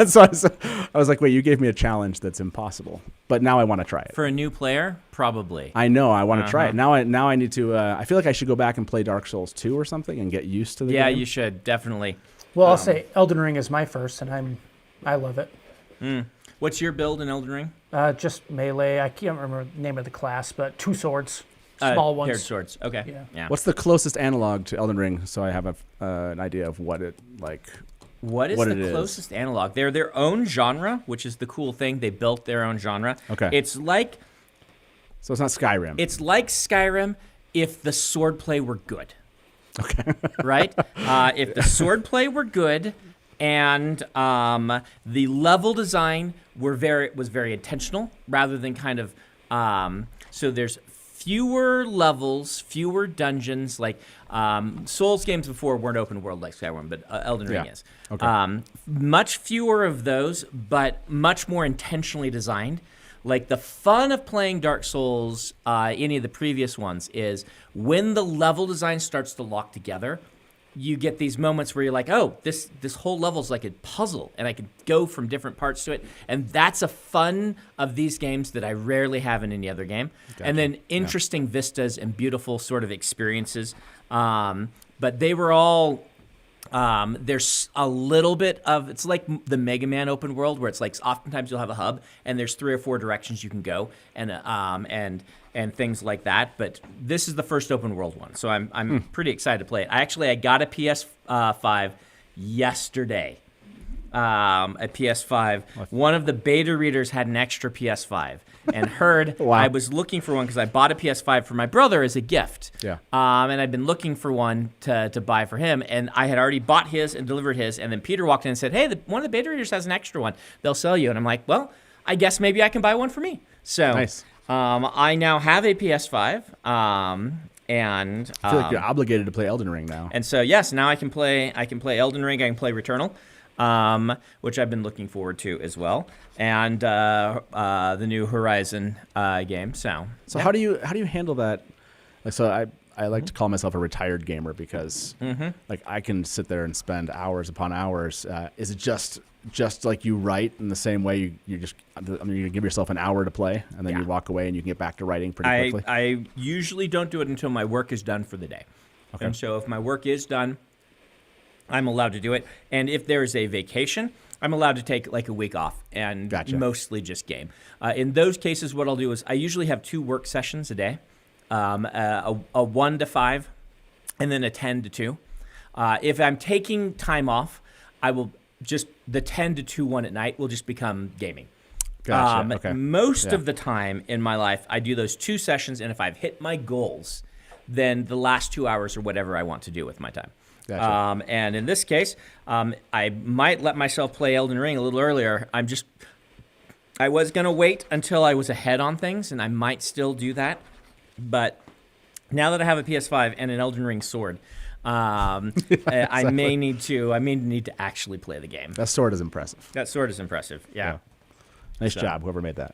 So I was like, wait, you gave me a challenge that's impossible. But now I want to try it. For a new player, probably. I know. I want to try it. Now I need to, I feel like I should go back and play Dark Souls 2 or something and get used to the Yeah, game. you should, definitely. Well, I'll say Elden Ring is my first, and I love it. What's your build in Elden Ring? Just melee. I can't remember the name of the class, but 2 swords, small ones. Paired swords. Okay. Yeah. What's the closest analog to Elden Ring so I have an idea of what it, like... What is the closest analog? They're their own genre, which is the cool thing. They built their own genre. Okay. It's like So it's not Skyrim. It's like Skyrim if the swordplay were good. Okay. Right? If the swordplay were good and the level design was very intentional rather than kind of so there's fewer levels, fewer dungeons. Like Souls games before weren't open world like Skyrim, but Elden Ring is. Okay. Much fewer of those, but much more intentionally designed. Like the fun of playing Dark Souls, any of the previous ones, is when the level design starts to lock together, you get these moments where you're like, oh, this whole level's like a puzzle, and I can go from different parts to it. And that's a fun of these games that I rarely have in any other game. Gotcha. And then interesting vistas and beautiful sort of experiences. But they were all... there's a little bit of, it's like the Mega Man open world where it's like oftentimes you'll have a hub and there's 3 or 4 directions you can go and things like that. But this is the first open world one, so I'm pretty excited to play it. I got a PS5 yesterday, a PS5. One of the beta readers had an extra PS5 and heard Wow. I was looking for one because I bought a PS5 for my brother as a gift. Yeah. And I'd been looking for one to buy for him, and I had already bought his and delivered his, and then Peter walked in and said, hey, one of the beta readers has an extra one. They'll sell you. And I'm like, well, I guess maybe I can buy one for me. So Nice. I now have a PS5, and I feel like you're obligated to play Elden Ring now. and so yes, now I can play Elden Ring, I can play Returnal, which I've been looking forward to as well, and the new Horizon game. So So how do you handle that? Like, so I like to call myself a retired gamer because like I can sit there and spend hours upon hours. Is it just like you write in the same way you just you give yourself an hour to play and then Yeah. you walk away and you can get back to writing pretty quickly? I usually don't do it until my work is done for the day. Okay. And so if my work is done, I'm allowed to do it. And if there is a vacation, I'm allowed to take like a week off and Gotcha. mostly just game. In those cases, what I'll do is I usually have 2 work sessions a day, a 1 to 5 and then a 10 to 2. If I'm taking time off, I will just the 10 to 2 one at night will just become gaming. Gotcha. Okay. Most Yeah. of the time in my life, I do those 2 sessions, and if I've hit my goals, then the last 2 hours are whatever I want to do with my time. Gotcha. And in this case, I might let myself play Elden Ring a little earlier. I was going to wait until I was ahead on things, and I might still do that. But now that I have a PS5 and an Elden Ring sword, I may need to actually play the game. That sword is impressive. That sword is impressive. Yeah. Nice So. job, whoever made that.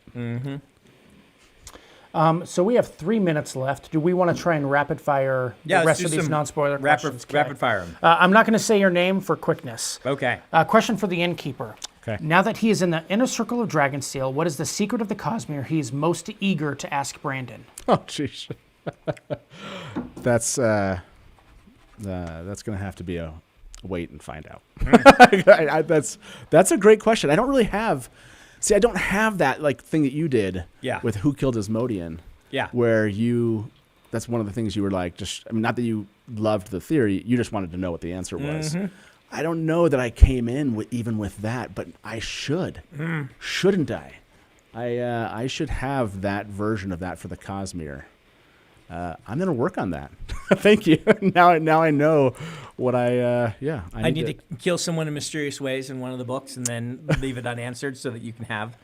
So we have 3 minutes left. Do we want to try and rapid fire Yeah, the let's rest do of these some non-spoiler questions? Rapid fire 'em. I'm not going to say your name for quickness. Okay. Question for the innkeeper. Okay. Now that he is in the inner circle of Dragonsteel, what is the secret of the Cosmere he is most eager to ask Brandon? Oh, jeez. That's going to have to be a wait and find out. That's a great question. I don't really have. See, I don't have that like thing that you did. Yeah. With who killed Asmodean. Yeah. Where you. That's one of the things you were like. Not that you loved the theory. You just wanted to know what the answer was. I don't know that I came in even with that, but I should. Shouldn't I? I should have that version of that for the Cosmere. I'm going to work on that. Thank you. Now I know what I need to kill someone in mysterious ways in one of the books and then leave it unanswered so that you can have.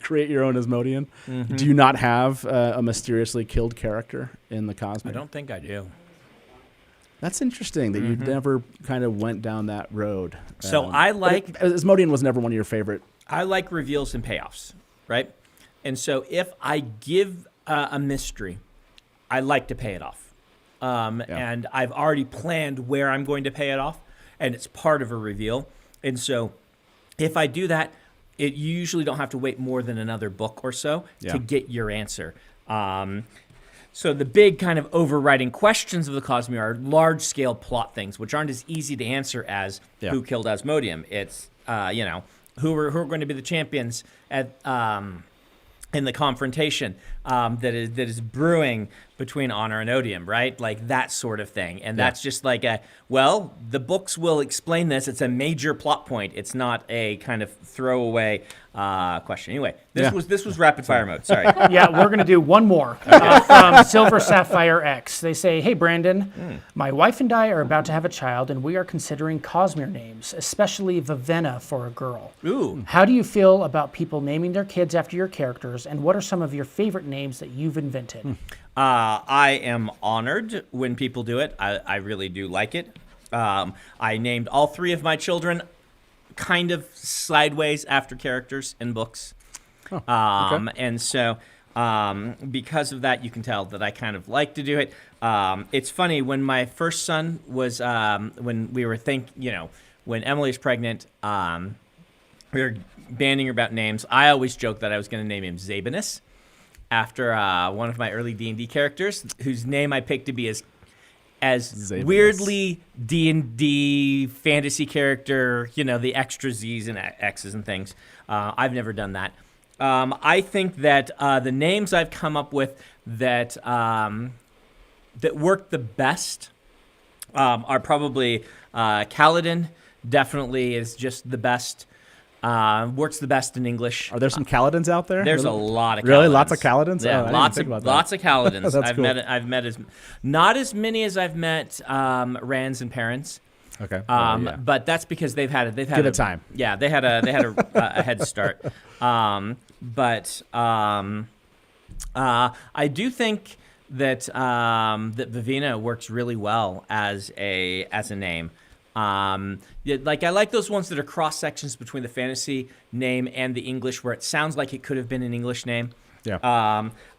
create your own Asmodean. Do you not have a mysteriously killed character in the Cosmere? I don't think I do. That's interesting that you never kind of went down that road. So I like Asmodean was never one of your favorite. I like reveals and payoffs, right? And so if I give a mystery, I like to pay it off. And I've already planned where I'm going to pay it off, and it's part of a reveal. And so if I do that, you usually don't have to wait more than another book or so to get your answer. So the big kind of overriding questions of the Cosmere are large-scale plot things, which aren't as easy to answer as who killed Asmodean. It's, who are going to be the champions at in the confrontation that is brewing between Honor and Odium, right? Like that sort of thing. And that's just like the books will explain this. It's a major plot point. It's not a kind of throwaway question. Anyway, this was rapid fire mode. Sorry. Yeah, we're going to do one more from Silver Sapphire X. They say, hey, Brandon, my wife and I are about to have a child, and we are considering Cosmere names, especially Vivenna for a girl. Ooh. How do you feel about people naming their kids after your characters, and what are some of your favorite names that you've invented? I am honored when people do it. I really do like it. I named all 3 of my children kind of sideways after characters in books. And so because of that, you can tell that I kind of like to do it. It's funny, when my first son was, when we were when Emily's pregnant, we were banding about names. I always joked that I was going to name him Zabanus, after one of my early D&D characters, whose name I picked to be as Zabanus. weirdly D&D fantasy character, the extra Z's and X's and things. I've never done that. I think that the names I've come up with that work the best are probably Kaladin, definitely is just the best. Works the best in English. Are there some Kaladins out there? There's a lot of Really? Kaladins. Lots of Kaladins? Yeah, Oh, I didn't lots think of about that. lots of Kaladins. That's cool. I've met not as many as I've met Rands and Parents. Okay. Yeah. But that's because they've had Give it time. Yeah, they had a head start. I do think that that Vivina works really well as a name. Like I like those ones that are cross sections between the fantasy name and the English, where it sounds like it could have been an English name. Yeah.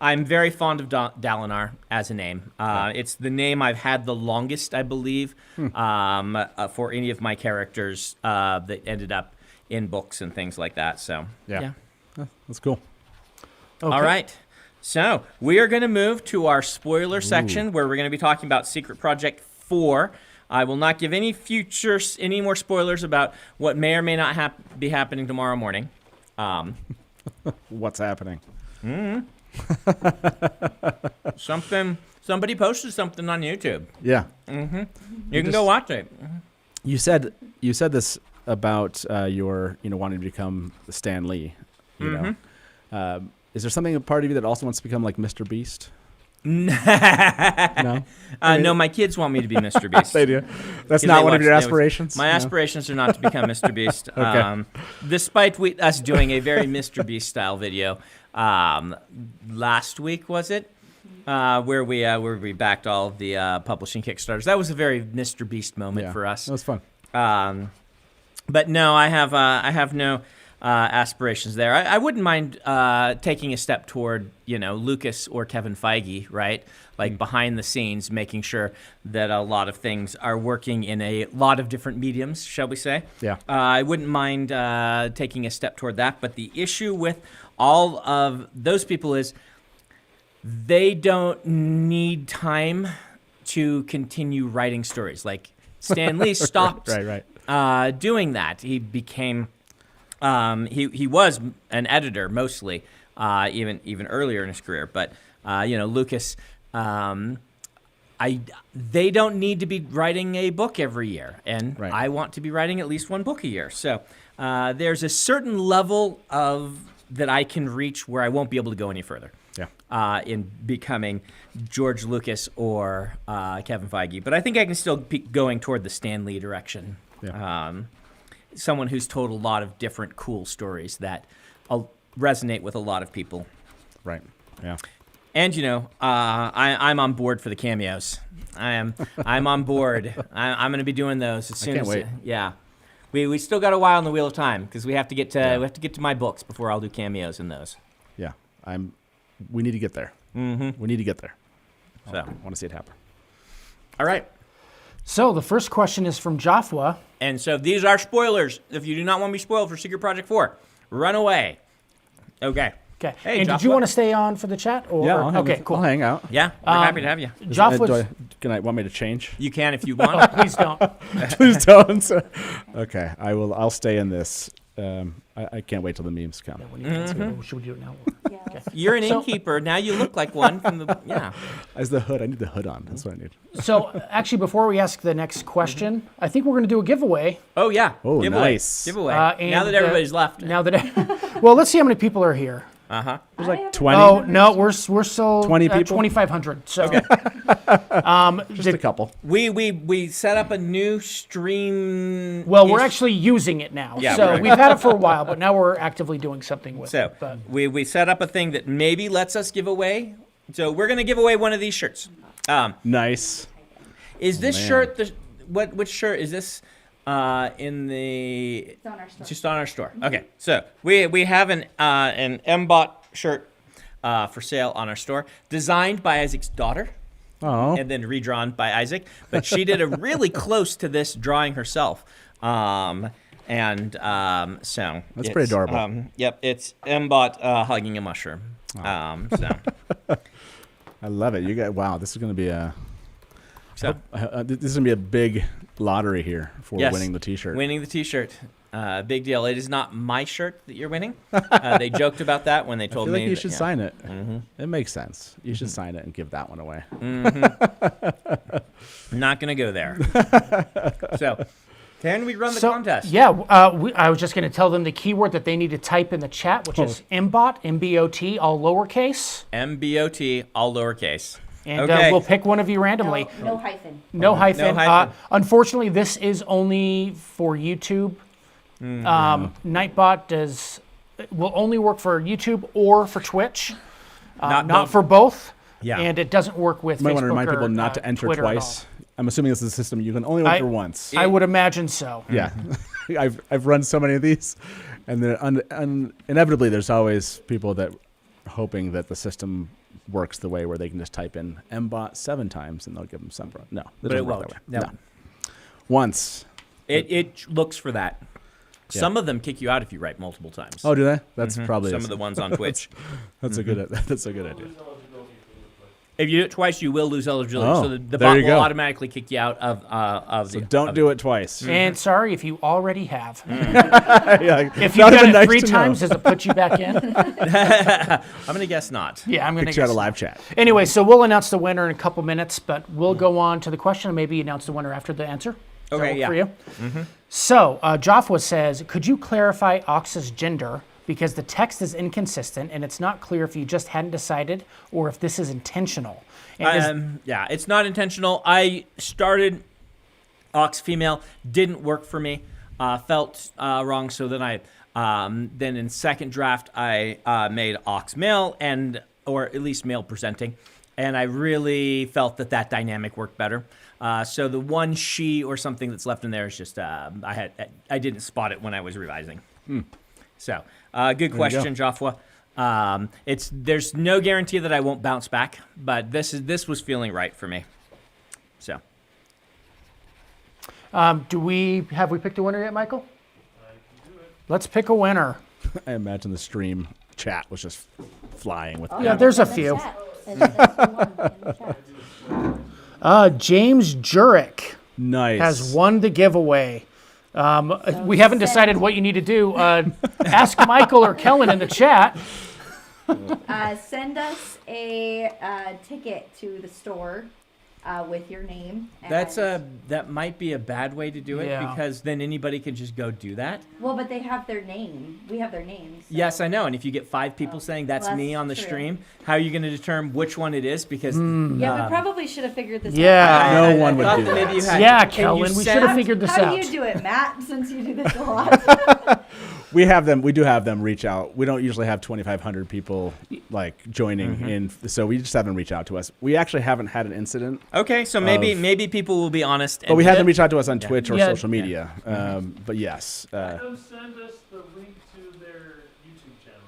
I'm very fond of Dalinar as a name. It's the name I've had the longest, I believe, for any of my characters that ended up in books and things like that. So Yeah. That's cool. Okay. All right. So we are going to move to our spoiler section, where we're going to be talking about Secret Project 4. I will not give any more spoilers about what may or may not be happening tomorrow morning. What's happening? Somebody posted something on YouTube. Yeah. You can go watch it. You said this about your wanting to become Stan Lee. You know, is there something a part of you that also wants to become like Mr. Beast? No. No, my kids want me to be Mr. Beast. They do. That's Because not they one of watch- your they- aspirations. My No? aspirations are not to become Mr. Beast. Okay. Despite us doing a very Mr. Beast style video last week, was it? Where we backed all of the publishing Kickstarters. That was a very Mr. Beast moment Yeah. for us. That was fun. But no, I have no aspirations there. I wouldn't mind taking a step toward Lucas or Kevin Feige, right? Like behind the scenes, making sure that a lot of things are working in a lot of different mediums, shall we say? Yeah. I wouldn't mind taking a step toward that. But the issue with all of those people is they don't need time to continue writing stories. Like Stan Lee stopped Right. doing that. He became he was an editor mostly, even earlier in his career. But Lucas, they don't need to be writing a book every year, and Right. I want to be writing at least one book a year. So there's a certain level that I can reach where I won't be able to go any further. Yeah. In becoming George Lucas or Kevin Feige, but I think I can still be going toward the Stan Lee direction. Yeah. Someone who's told a lot of different cool stories that resonate with a lot of people. Right. Yeah. And I'm on board for the cameos. I'm on board. I'm going to be doing those as soon can't as wait. Yeah. We still got a while on the wheel of time because we have to get to my books before I'll do cameos in those. Yeah. We need to get there. Mm-hmm. We need to get there. So I want to see it happen. all right. So the first question is from Jaffa. And so these are spoilers. If you do not want to be spoiled for Secret Project 4, run away. Okay. Okay. Hey, and did Jaffa. you want to stay on for the chat? Or? Yeah. Okay, cool. I'll hang out. Yeah, we're happy to have you. Jaffa. Can I want me to change? You can if you want. Please don't. Please don't. Okay. I will. I'll stay in this. I can't wait till the memes come. Should we do it now? Yeah. You're an innkeeper. Now you look like one from the yeah. As the hood, I need the hood on. That's what I need. So actually, before we ask the next question, I think we're going to do a giveaway. Oh yeah. Oh, Giveaway. nice. Giveaway. And, now that everybody's left. Now that, well, let's see how many people are here. There's like 20. Oh no, we're still 20 people? 2,500. So Just a couple. We set up a new stream. well, we're actually using it now. Yeah, so right. we've had it for a while, but now we're actively doing something with So it. But we set up a thing that maybe lets us give away. So we're gonna give away one of these shirts. Nice. Is this man. shirt which shirt is this? In the It's on our store. just on our store. Okay, so we have an MBOT shirt for sale on our store, designed by Isaac's daughter. Oh. And then redrawn by Isaac, but she did a really close to this drawing herself, so That's pretty adorable. Yep, it's MBOT hugging a mushroom. So I love it. You got wow. This is going to be a. So This is going to be a big lottery here for yes, winning the T-shirt. winning the T-shirt, big deal. It is not my shirt that you're winning. They joked about that when they I told feel me. like you that- should yeah. sign it. It makes sense. You should sign it and give that one away. Not gonna go there. So, Can we run the So, contest? yeah, I was just going to tell them the keyword that they need to type in the chat, which is MBOT, M-B-O-T, all lowercase. MBOT, all lowercase. And Okay. we'll pick one of you randomly. No hyphen. No hyphen. No hyphen. Unfortunately, this is only for YouTube. Nightbot will only work for YouTube or for Twitch, Not not both. for both. Yeah. And it doesn't work with You might Facebook want to remind or, people not to enter Twitter at twice. I'm assuming this is a system you can only enter once. all. I would imagine so. Yeah, I've run so many of these, and then inevitably there's always people that are hoping that the system works the way where they can just type in mbot 7 times and they'll give them some. No, But it won't. That way. No. Once. It looks for that. Some of them kick you out if you write multiple times. Oh, do they? That's probably Some of the ones on Twitch. That's a good. That's a good idea. If you do it twice, you will lose eligibility. Oh, So the there bot you will go. automatically kick you out of So the. don't do it twice. And sorry if you already have. Yeah, If that you've would've done been it nice 3 to know. times, does it put you back in? I'm going to guess not. Yeah, I'm going to Kicked you out guess. of live chat. Anyway, so we'll announce the winner in a couple minutes, but we'll go on to the question and maybe announce the winner after the answer. Does that Okay, work yeah. for you? So, Joffwa says, could you clarify Ox's gender? Because the text is inconsistent and it's not clear if you just hadn't decided or if this is intentional. And Yeah, it's not intentional. I started Ox female, didn't work for me, felt wrong. So then then in second draft I made Ox male or at least male presenting, and I really felt that dynamic worked better. So the one she or something that's left in there is just I didn't spot it when I was revising. So good question, Joffwa. There's no guarantee that I won't bounce back, but this was feeling right for me. So have we picked a winner yet, Michael? Let's pick a winner. I imagine the stream chat was just flying with. Yeah, there's a In the few. chat. It says who won in the chat. James Jurek Nice. has won the giveaway. We haven't decided what you need to do. Ask Michael or Kellen in the chat. Send us a ticket to the store with your name. that might be a bad way to do it Yeah. because then anybody can just go do that. Well, but they have their name. We have their names. So. Yes, I know. And if you get 5 people saying that's Well, me that's on the true. stream, how are you going to determine which one it is? Because Yeah, we probably should have figured this Yeah. out. No one would thought do that maybe you that. had. Yeah, Can you Kellen, we send- should have figured this How out. do you do it, Matt, since you do this a lot? We do have them reach out. We don't usually have 2,500 people like joining in, so we just have them reach out to us. We actually haven't had an incident, Okay, so maybe people will be honest. but we had them reach out to us on Twitch or Yeah. social media. But yes, Them send us the link to their YouTube channel.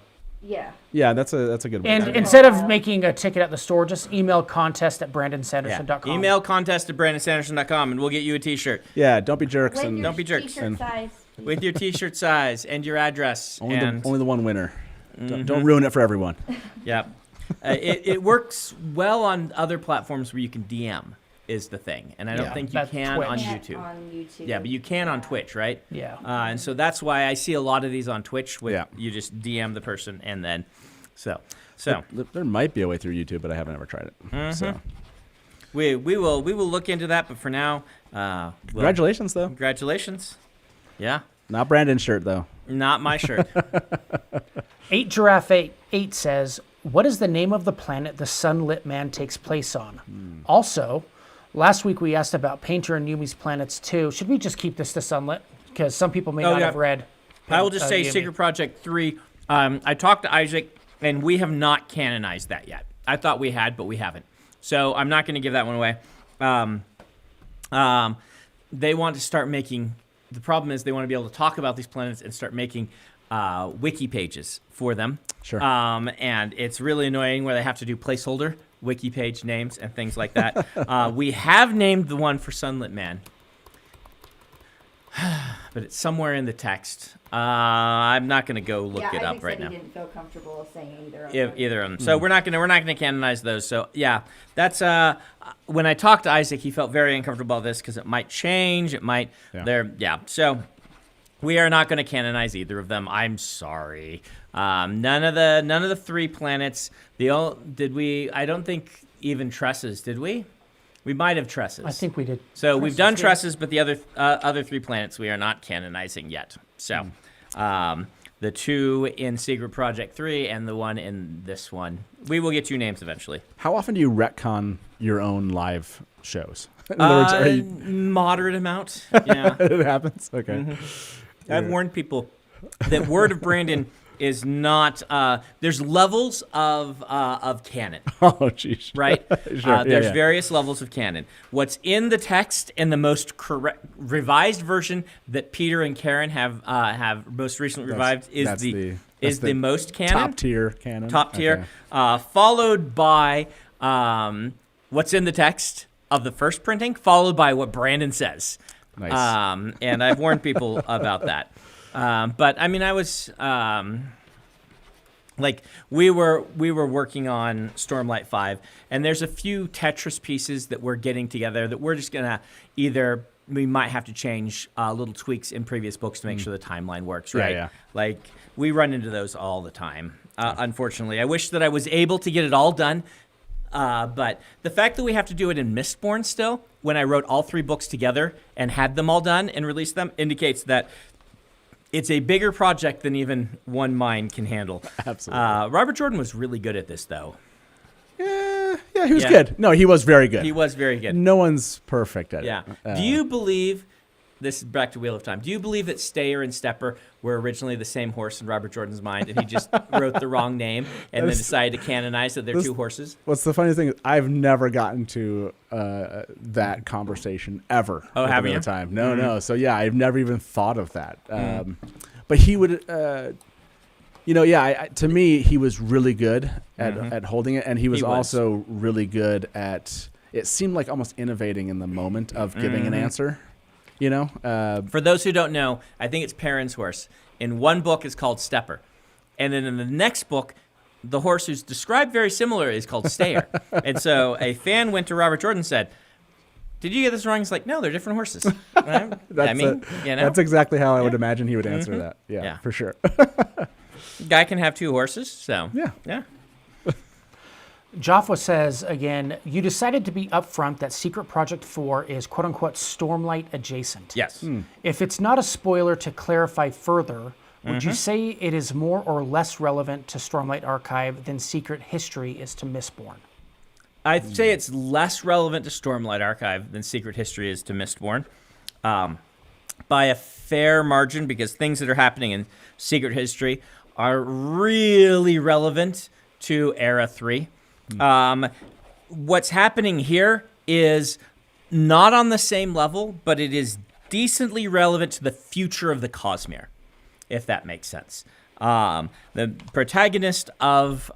Yeah. yeah, that's a good one. And instead of making a ticket at the store, just email contest@brandonsanderson.com. Email contest@brandonsanderson.com and we'll get you a T-shirt Yeah, don't be jerks With and your Don't be jerks. T-shirt size. with your T-shirt size and your address. only the one winner. Don't ruin it for everyone. Yeah. It works well on other platforms where you can DM is the thing. And I don't Yeah, think you that's can Twitch. on Can't YouTube. On YouTube. Yeah, but you can on Yeah. Twitch, right? Yeah. And so that's why I see a lot of these on Twitch with Yeah. you just DM the person and then so There might be a way through YouTube, but I haven't ever tried it. So we will look into that, but for now, congratulations, though. Congratulations. Yeah. Not Brandon's shirt though. Not my shirt. 8Giraffe8 says, what is the name of the planet the sunlit man takes place on? Also, last week we asked about Painter and Yumi's planets too. Should we just keep this to sunlit? Because some people may not yeah. have read. I will just say Yumi. Secret Project 3. I talked to Isaac, and we have not canonized that yet. I thought we had, but we haven't. So I'm not going to give that one away. They want to start making... The problem is they want to be able to talk about these planets and start making wiki pages for them. Sure. And it's really annoying where they have to do placeholder wiki page names and things like that. We have named the one for Sunlit Man. But it's somewhere in the text. I'm not going to go look it up right now. He didn't feel comfortable saying either of If them. either of them. So we're not gonna canonize those. So yeah, that's when I talked to Isaac, he felt very uncomfortable about this because it might change. It might. Yeah. So we are not going to canonize either of them. I'm sorry. None of the 3 planets. I don't think even Tresses. Did we? We might have Tresses. I think we did. So we've done Tresses, but the other 3 planets we are not canonizing yet. So the 2 in Secret Project 3 and the 1 in this one. We will get you names eventually. How often do you retcon your own live shows? In other words, are you, Moderate amount. Yeah. it happens? Okay. I've warned people that Word of Brandon is not. There's levels of canon, Oh, jeez. right? Sure. There's various levels of canon. What's in the text and the most correct revised version that Peter and Karen have most recently revived is the most canon. Top tier canon. Top tier, Okay. followed by what's in the text of the first printing, followed by what Brandon says. Nice. And I've warned people about that. But I mean, I was like, we were working on Stormlight 5, and there's a few Tetris pieces that we're getting together that we're just gonna we might have to change little tweaks in previous books to make sure the timeline works, right? Yeah. Like, we run into those all the time. Unfortunately, I wish that I was able to get it all done. But the fact that we have to do it in Mistborn still, when I wrote all 3 books together and had them all done and released them, indicates that it's a bigger project than even one mind can handle. Absolutely. Robert Jordan was really good at this, though. Yeah, he was good. No, he was very good. He was very good. No one's perfect at Yeah. it. Do you believe, this is back to Wheel of Time, do you believe that Stayer and Stepper were originally the same horse in Robert Jordan's mind, and he just wrote the wrong name and then decided to canonize that they're 2 horses? What's the funny thing is I've never gotten to that conversation ever. Oh, with haven't him you? at the time. No. So yeah, I've never even thought of that. But he would, to me, he was really good at holding it, and he was also really good at. It seemed like almost innovating in the moment of giving an answer. You know. For those who don't know, I think it's Perrin's horse. In one book, it's called Stepper, and then in the next book, the horse who's described very similar is called Stayer. And so a fan went to Robert Jordan and said, "Did you get this wrong?" He's like, "No, they're different horses." That's exactly how I would imagine he would answer that. Yeah, for sure. Guy can have 2 horses, so yeah. Jaffa says again, you decided to be upfront that Secret Project 4 is quote unquote Stormlight adjacent. Yes. If it's not a spoiler, to clarify further, would you say it is more or less relevant to Stormlight Archive than Secret History is to Mistborn? I'd say it's less relevant to Stormlight Archive than Secret History is to Mistborn, by a fair margin, because things that are happening in Secret History are really relevant to Era 3. What's happening here is not on the same level, but it is decently relevant to the future of the Cosmere, if that makes sense. The protagonist of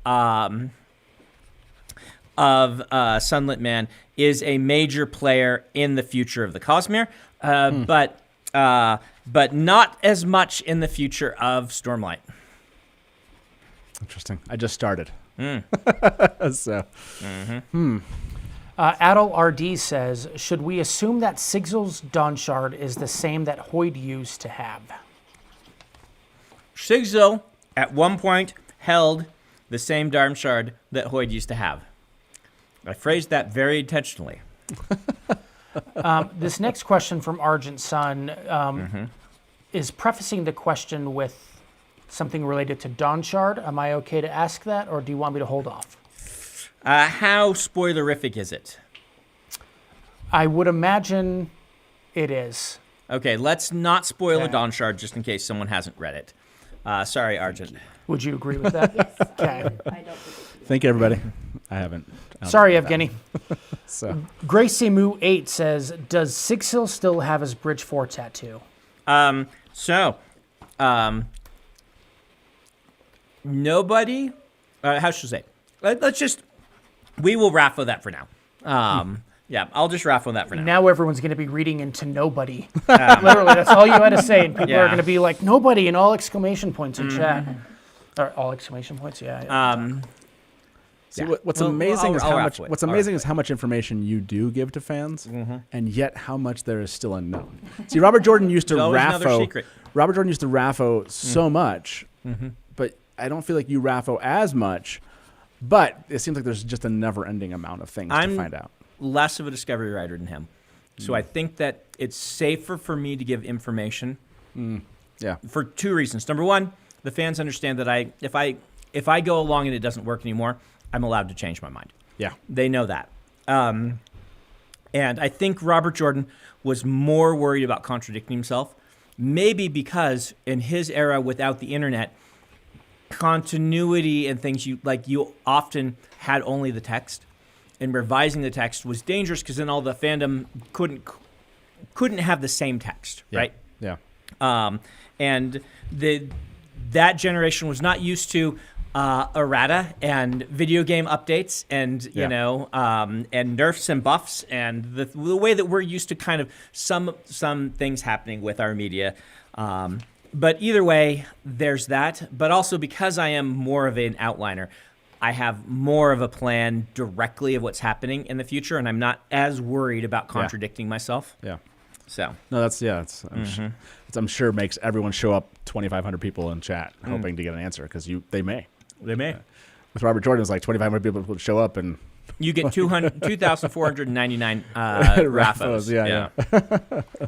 Sunlit Man is a major player in the future of the Cosmere, but not as much in the future of Stormlight. Interesting. I just started. So. Adol RD says, should we assume that Sigil's Dawn Shard is the same that Hoyd used to have? Sigil, at one point, held the same Darm Shard that Hoyd used to have. I phrased that very intentionally. This next question from Argent Sun is prefacing the question with something related to Dawn Shard. Am I okay to ask that, or do you want me to hold off? How spoilerific is it? I would imagine it is. Okay, let's not spoil a Dawn Shard just in case someone hasn't read it. Sorry, Argent. Would you agree with that? Okay. I don't Thank you, everybody. I haven't. Sorry, Evgeny. So. Gracemu 8 says, does Sigil still have his Bridge 4 tattoo? Nobody, how should I say? Let's just, we will raffle that for now. Yeah, I'll just raffle that for now. Now everyone's going to be reading into nobody. Literally, that's all you had to say. And people are going to be like, nobody, and all exclamation points in chat. Or all exclamation points, See, what's amazing is how much information you do give to fans, and yet how much there is still unknown. See, Robert Jordan used to raffo so much, but I don't feel like you raffo as much. But it seems like there's just a never-ending amount of things to find out. less of a discovery writer than him. So I think that it's safer for me to give information Yeah. for two reasons. Number one, the fans understand that if I go along and it doesn't work anymore, I'm allowed to change my mind. Yeah. They know that. And I think Robert Jordan was more worried about contradicting himself, maybe because in his era without the internet, continuity and things you often had only the text, and revising the text was dangerous because then all the fandom couldn't have the same text, Yeah. right? Yeah. And that generation was not used to errata and video game updates and and nerfs and buffs and the way that we're used to kind of some things happening with our media. But either way, there's that. But also because I am more of an outliner, I have more of a plan directly of what's happening in the future, and I'm not as worried about contradicting myself. Yeah. So No, I'm sure makes everyone show up 2,500 people in chat hoping to get an answer because they may. they may. With Robert Jordan, it's like 2,500 people would show up and You get 2,499 Raffos. Yeah.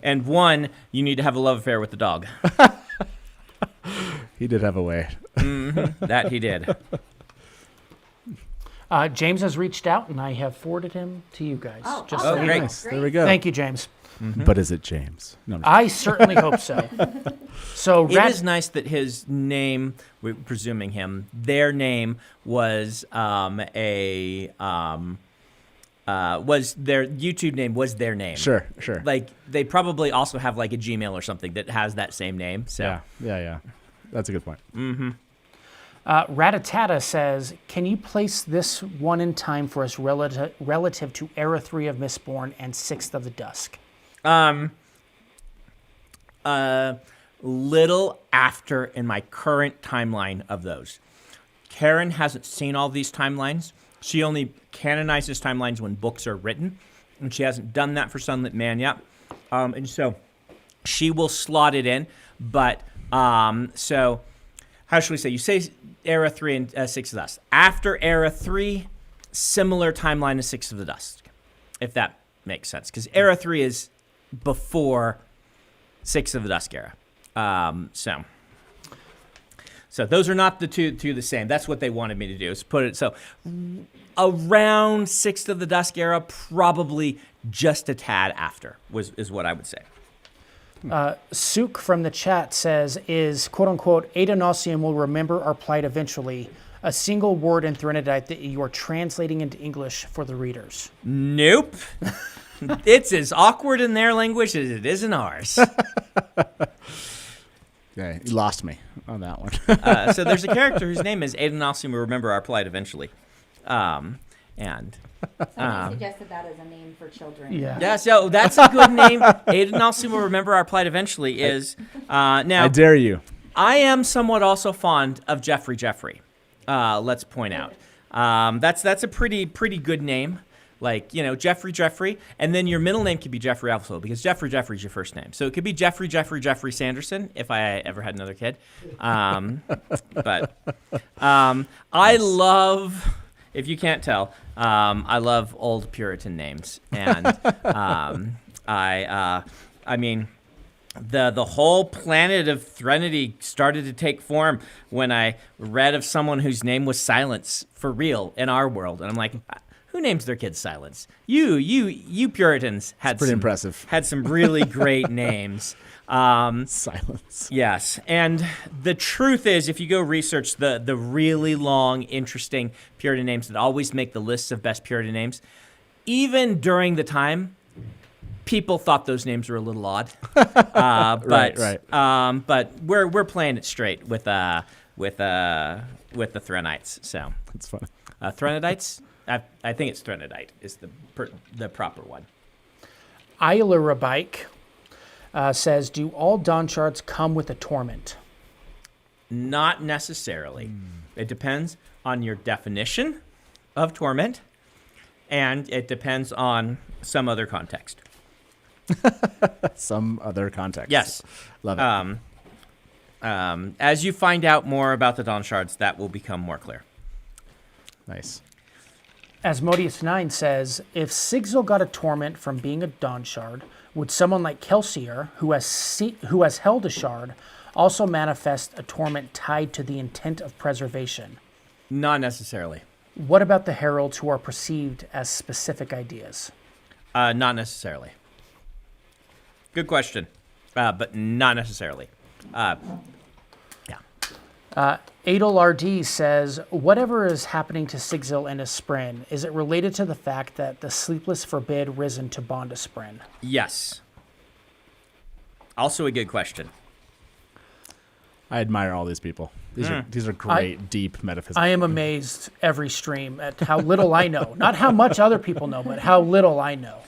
And one, you need to have a love affair with the dog. He did have a way. That he did. James has reached out, and I have forwarded him to you guys. Oh, just awesome. so you great. know. Nice. There we go. Thank you, James. But is it James? No. I certainly hope so. So, It is nice that his name, we're presuming their name was was their YouTube name was their name. Sure. Like they probably also have like a Gmail or something that has that same name. So Yeah. That's a good point. Ratatata says, can you place this one in time for us relative to Era 3 of Mistborn and Sixth of the Dusk? Little after in my current timeline of those. Karen hasn't seen all these timelines. She only canonizes timelines when books are written, and she hasn't done that for Sunlit Man yet. And so she will slot it in. But so how should we say? You say Era 3 and Six of the Dusk. After Era 3, similar timeline to Six of the Dusk, if that makes sense. Because Era 3 is before Six of the Dusk era. So those are not the two the same. That's what they wanted me to do, is put it so around Sixth of the Dusk era, probably just a tad after is what I would say. Sook from the chat says, is quote-unquote Adonosium will remember our plight eventually a single word in Threnodite that you are translating into English for the readers? Nope. It's as awkward in their language as it is in ours. Yeah, you lost me on that one. So there's a character whose name is Adonosium will remember our plight eventually. And Somebody suggested that as a name for children. yeah, so that's a good name. Adonosium will remember our plight eventually is now I dare you. I am somewhat also fond of Jeffrey. Let's point out. That's a pretty good name. Like, Jeffrey, and then your middle name could be Jeffrey also, because Jeffrey is your first name. So it could be Jeffrey Sanderson if I ever had another kid. But I love, if you can't tell, I love old Puritan names, and I mean, the whole planet of Threnody started to take form when I read of someone whose name was Silence for real in our world, and I'm like, who names their kids Silence? You Puritans had pretty impressive. Had some really great names. Silence. Yes, and the truth is, if you go research the really long, interesting Puritan names that always make the lists of best Puritan names, even during the time, people thought those names were a little odd. Right. But we're playing it straight with the Threnites. So That's funny. Threnodites. I think it's Threnodite is the proper one. Isla Rabike says, do all Dawn Shards come with a torment? Not necessarily. It depends on your definition of torment, and it depends on some other context. Some other context. Yes. Love it. As you find out more about the Dawn Shards, that will become more clear. Nice. Asmodeus9 says, if Sigil got a torment from being a Dawn Shard, would someone like Kelsier, who has held a shard, also manifest a torment tied to the intent of preservation? Not necessarily. What about the heralds who are perceived as specific ideas? Not necessarily. Good question, but not necessarily. Yeah. Adel RD says, whatever is happening to Sigil and Esprin, is it related to the fact that the Sleepless forbid risen to bond Esprin? Yes. Also a good question. I admire all these people. These are great, deep metaphysics. I am amazed every stream at how little I know. Not how much other people know, but how little I know.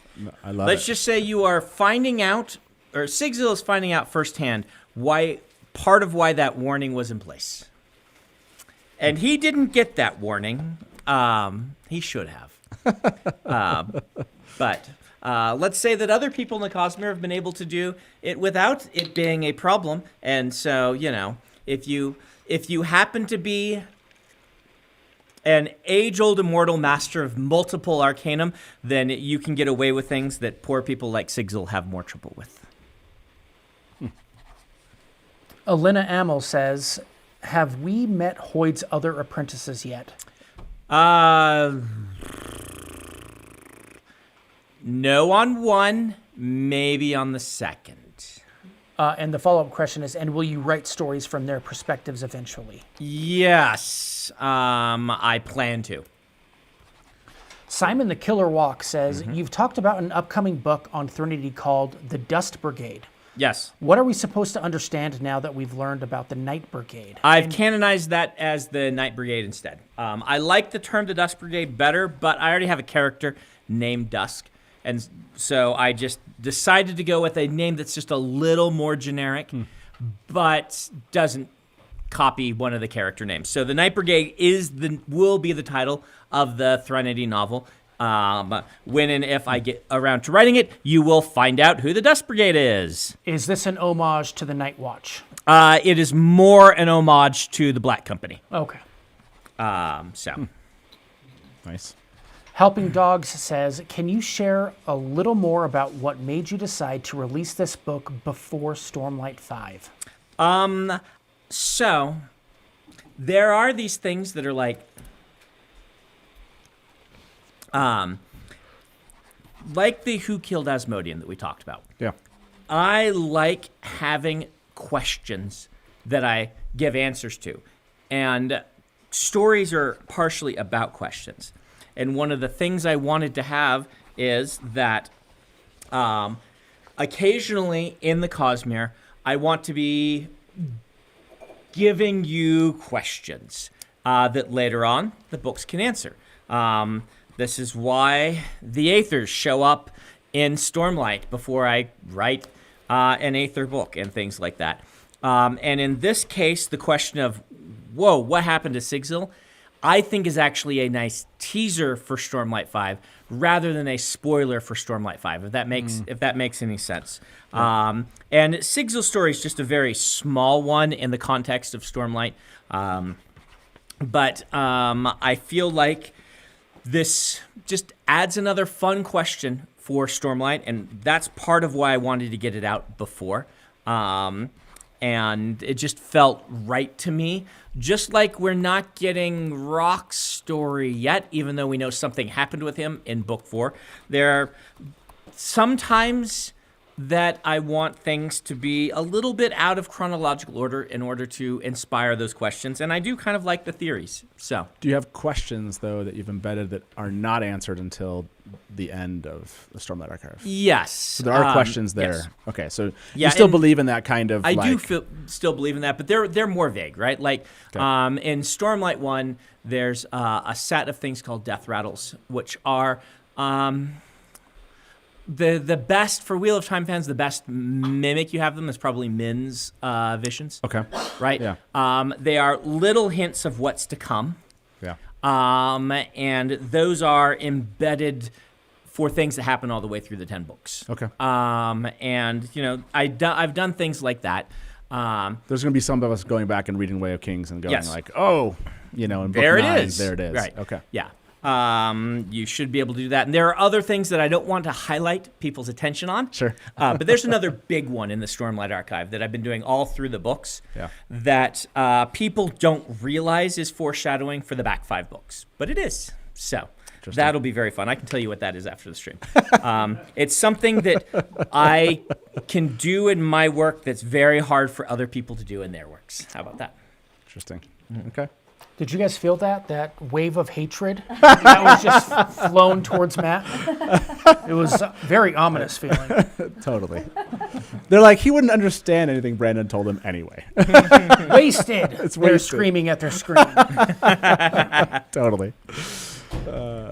I love Let's it. just say you are finding out, or Sigil is finding out firsthand, part of why that warning was in place. And he didn't get that warning. He should have. But let's say that other people in the Cosmere have been able to do it without it being a problem. And so, if you happen to be an age-old immortal master of multiple arcanum, then you can get away with things that poor people like Sigil have more trouble with. Alina Amel says, have we met Hoyd's other apprentices yet? No on one, maybe on the second. And the follow-up question is, and will you write stories from their perspectives eventually? Yes, I plan to. Simon the Killer Walk says, you've talked about an upcoming book on Threnody called The Dust Brigade. Yes. What are we supposed to understand now that we've learned about the Night Brigade? I've canonized that as the Night Brigade instead. I like the term the Dusk Brigade better, but I already have a character named Dusk. And so I just decided to go with a name that's just a little more generic, but doesn't copy one of the character names. So the Night Brigade will be the title of the Threnody novel. When and if I get around to writing it, you will find out who the Dust Brigade is. Is this an homage to the Night Watch? It is more an homage to the Black Company. Okay. Nice. Helping Dogs says, can you share a little more about what made you decide to release this book before Stormlight 5? So there are these things that are like the Who Killed Asmodean that we talked about. Yeah. I like having questions that I give answers to. And stories are partially about questions. And one of the things I wanted to have is that occasionally in the Cosmere, I want to be giving you questions that later on the books can answer. This is why the Aethers show up in Stormlight before I write an Aether book and things like that. And in this case, the question of, whoa, what happened to Sigil? I think is actually a nice teaser for Stormlight 5 rather than a spoiler for Stormlight 5, if that makes any sense. Yeah. And Sigil's story is just a very small one in the context of Stormlight. But I feel like this just adds another fun question for Stormlight, and that's part of why I wanted to get it out before. And it just felt right to me. Just like we're not getting Rock's story yet, even though we know something happened with him in book 4. There are sometimes that I want things to be a little bit out of chronological order in order to inspire those questions, and I do kind of like the theories. So, do you have questions, though, that you've embedded that are not answered until the end of the Stormlight Archive? Yes. So there are questions there. Yes. Okay, so you still believe in that kind of still believe in that, but they're more vague, right? Like in Stormlight 1, there's a set of things called death rattles, which are the best, for Wheel of Time fans, the best mimic you have them is probably Min's visions. Okay. Right? Yeah. They are little hints of what's to come. Yeah. And those are embedded for things that happen all the way through the 10 books. Okay. And, I've done things like that. There's going to be some of us going back and reading Way of Kings and going like, oh, in book there 9, it is. there it is. Right. Okay. Yeah. You should be able to do that. And there are other things that I don't want to highlight people's attention on. Sure. But there's another big one in the Stormlight Archive that I've been doing all through the books Yeah. that people don't realize is foreshadowing for the back 5 books. But it is. So that'll be very fun. I can tell you what that is after the stream. It's something that I can do in my work that's very hard for other people to do in their works. How about that? Interesting. Okay. Did you guys feel that wave of hatred that was just flown towards Matt? It was a very ominous feeling. Totally. They're like, he wouldn't understand anything Brandon told him anyway. Wasted. It's They're wasted. screaming at their screen. Totally.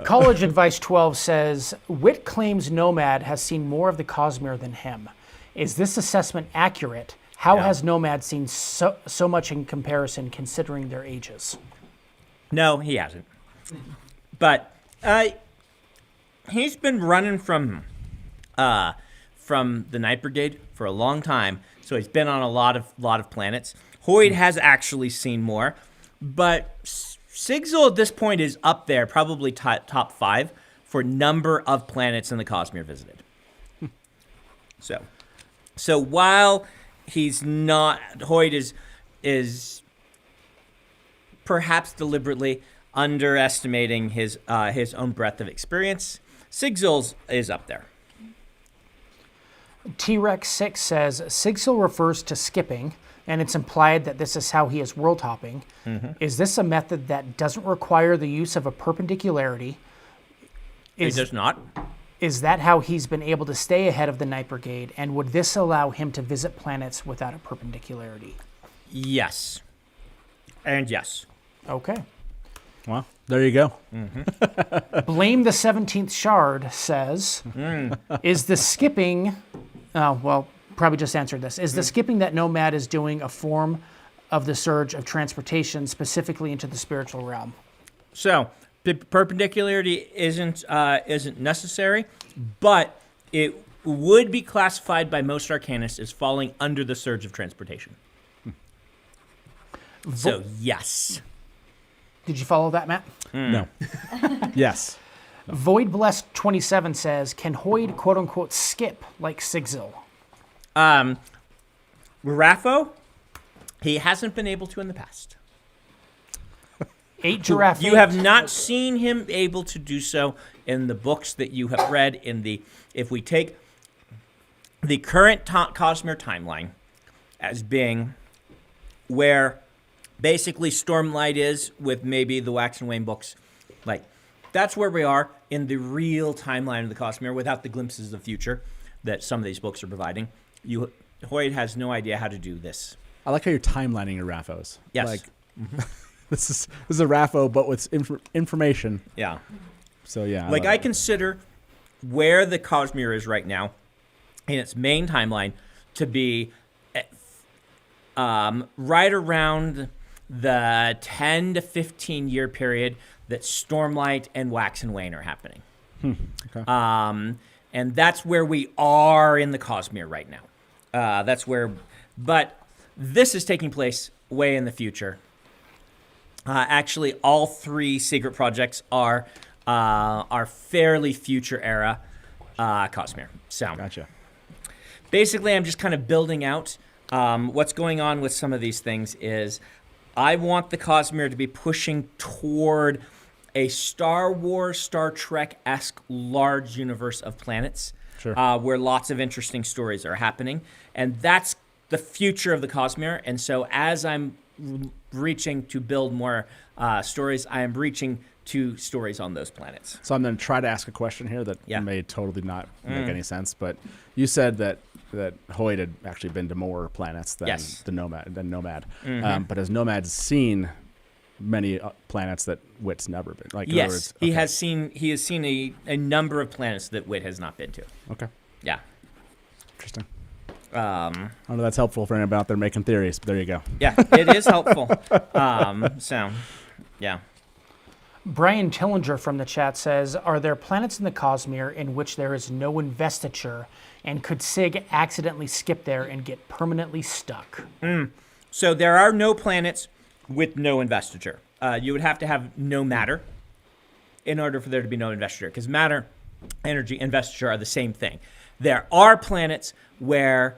College Advice 12 says, Wit claims Nomad has seen more of the Cosmere than him. Is this assessment accurate? How has Nomad seen so much in comparison considering their ages? No, he hasn't. But he's been running from the Night Brigade for a long time, so he's been on a lot of planets. Hoyd has actually seen more, but Sigzil at this point is up there, probably top 5 for number of planets in the Cosmere visited. So while he's not, Hoyd is perhaps deliberately underestimating his own breadth of experience. Sigzil's is up there. T-Rex 6 says, Sigzil refers to skipping, and it's implied that this is how he is world hopping. Is this a method that doesn't require the use of a perpendicularity? It does not. Is that how he's been able to stay ahead of the Night Brigade, and would this allow him to visit planets without a perpendicularity? Yes. And yes. Okay. Well, there you go. Blame the 17th Shard says, is the skipping, probably just answered this, is the skipping that Nomad is doing a form of the surge of transportation specifically into the spiritual realm? So, perpendicularity isn't necessary, but it would be classified by most arcanists as falling under the surge of transportation. So, yes. Did you follow that, Matt? No. Yes. Void Blessed 27 says, can Hoyd quote unquote skip like Sigzil? Raffo, he hasn't been able to in the past. 8 Giraffe. You have not seen him able to do so in the books that you have read. If we take the current Cosmere timeline as being where basically Stormlight is with maybe the Wax and Wane books, like that's where we are in the real timeline of the Cosmere without the glimpses of future that some of these books are providing. Hoyd has no idea how to do this. I like how you're timelining your Raffos. Yes. Like, this is a Raffo, but with information. Yeah. So yeah. I consider where the Cosmere is right now in its main timeline to be right around the 10 to 15 year period that Stormlight and Wax and Wane are happening. Okay. And that's where we are in the Cosmere right now. But this is taking place way in the future. Actually, all 3 secret projects are fairly future era Cosmere. So Gotcha. basically, I'm just kind of building out. What's going on with some of these things is I want the Cosmere to be pushing toward a Star Wars, Star Trek-esque large universe of planets, Sure. where lots of interesting stories are happening. And that's the future of the Cosmere. And so as I'm reaching to build more stories, I am reaching to stories on those planets. So I'm going to try to ask a question here that may totally not make any sense. But you said that Hoyd had actually been to more planets than Nomad. But has Nomad seen many planets that Wit's never been? Like, in other words, he has seen a number of planets that Wit has not been to. Okay. Yeah. Interesting. I don't know if that's helpful for anybody out there making theories, but there you go. Yeah, it is helpful. So, yeah. Brian Tillinger from the chat says, are there planets in the Cosmere in which there is no investiture, and could Sig accidentally skip there and get permanently stuck? So there are no planets with no investiture. You would have to have no matter. in order for there to be no investiture, because matter, energy, investiture are the same thing. There are planets where,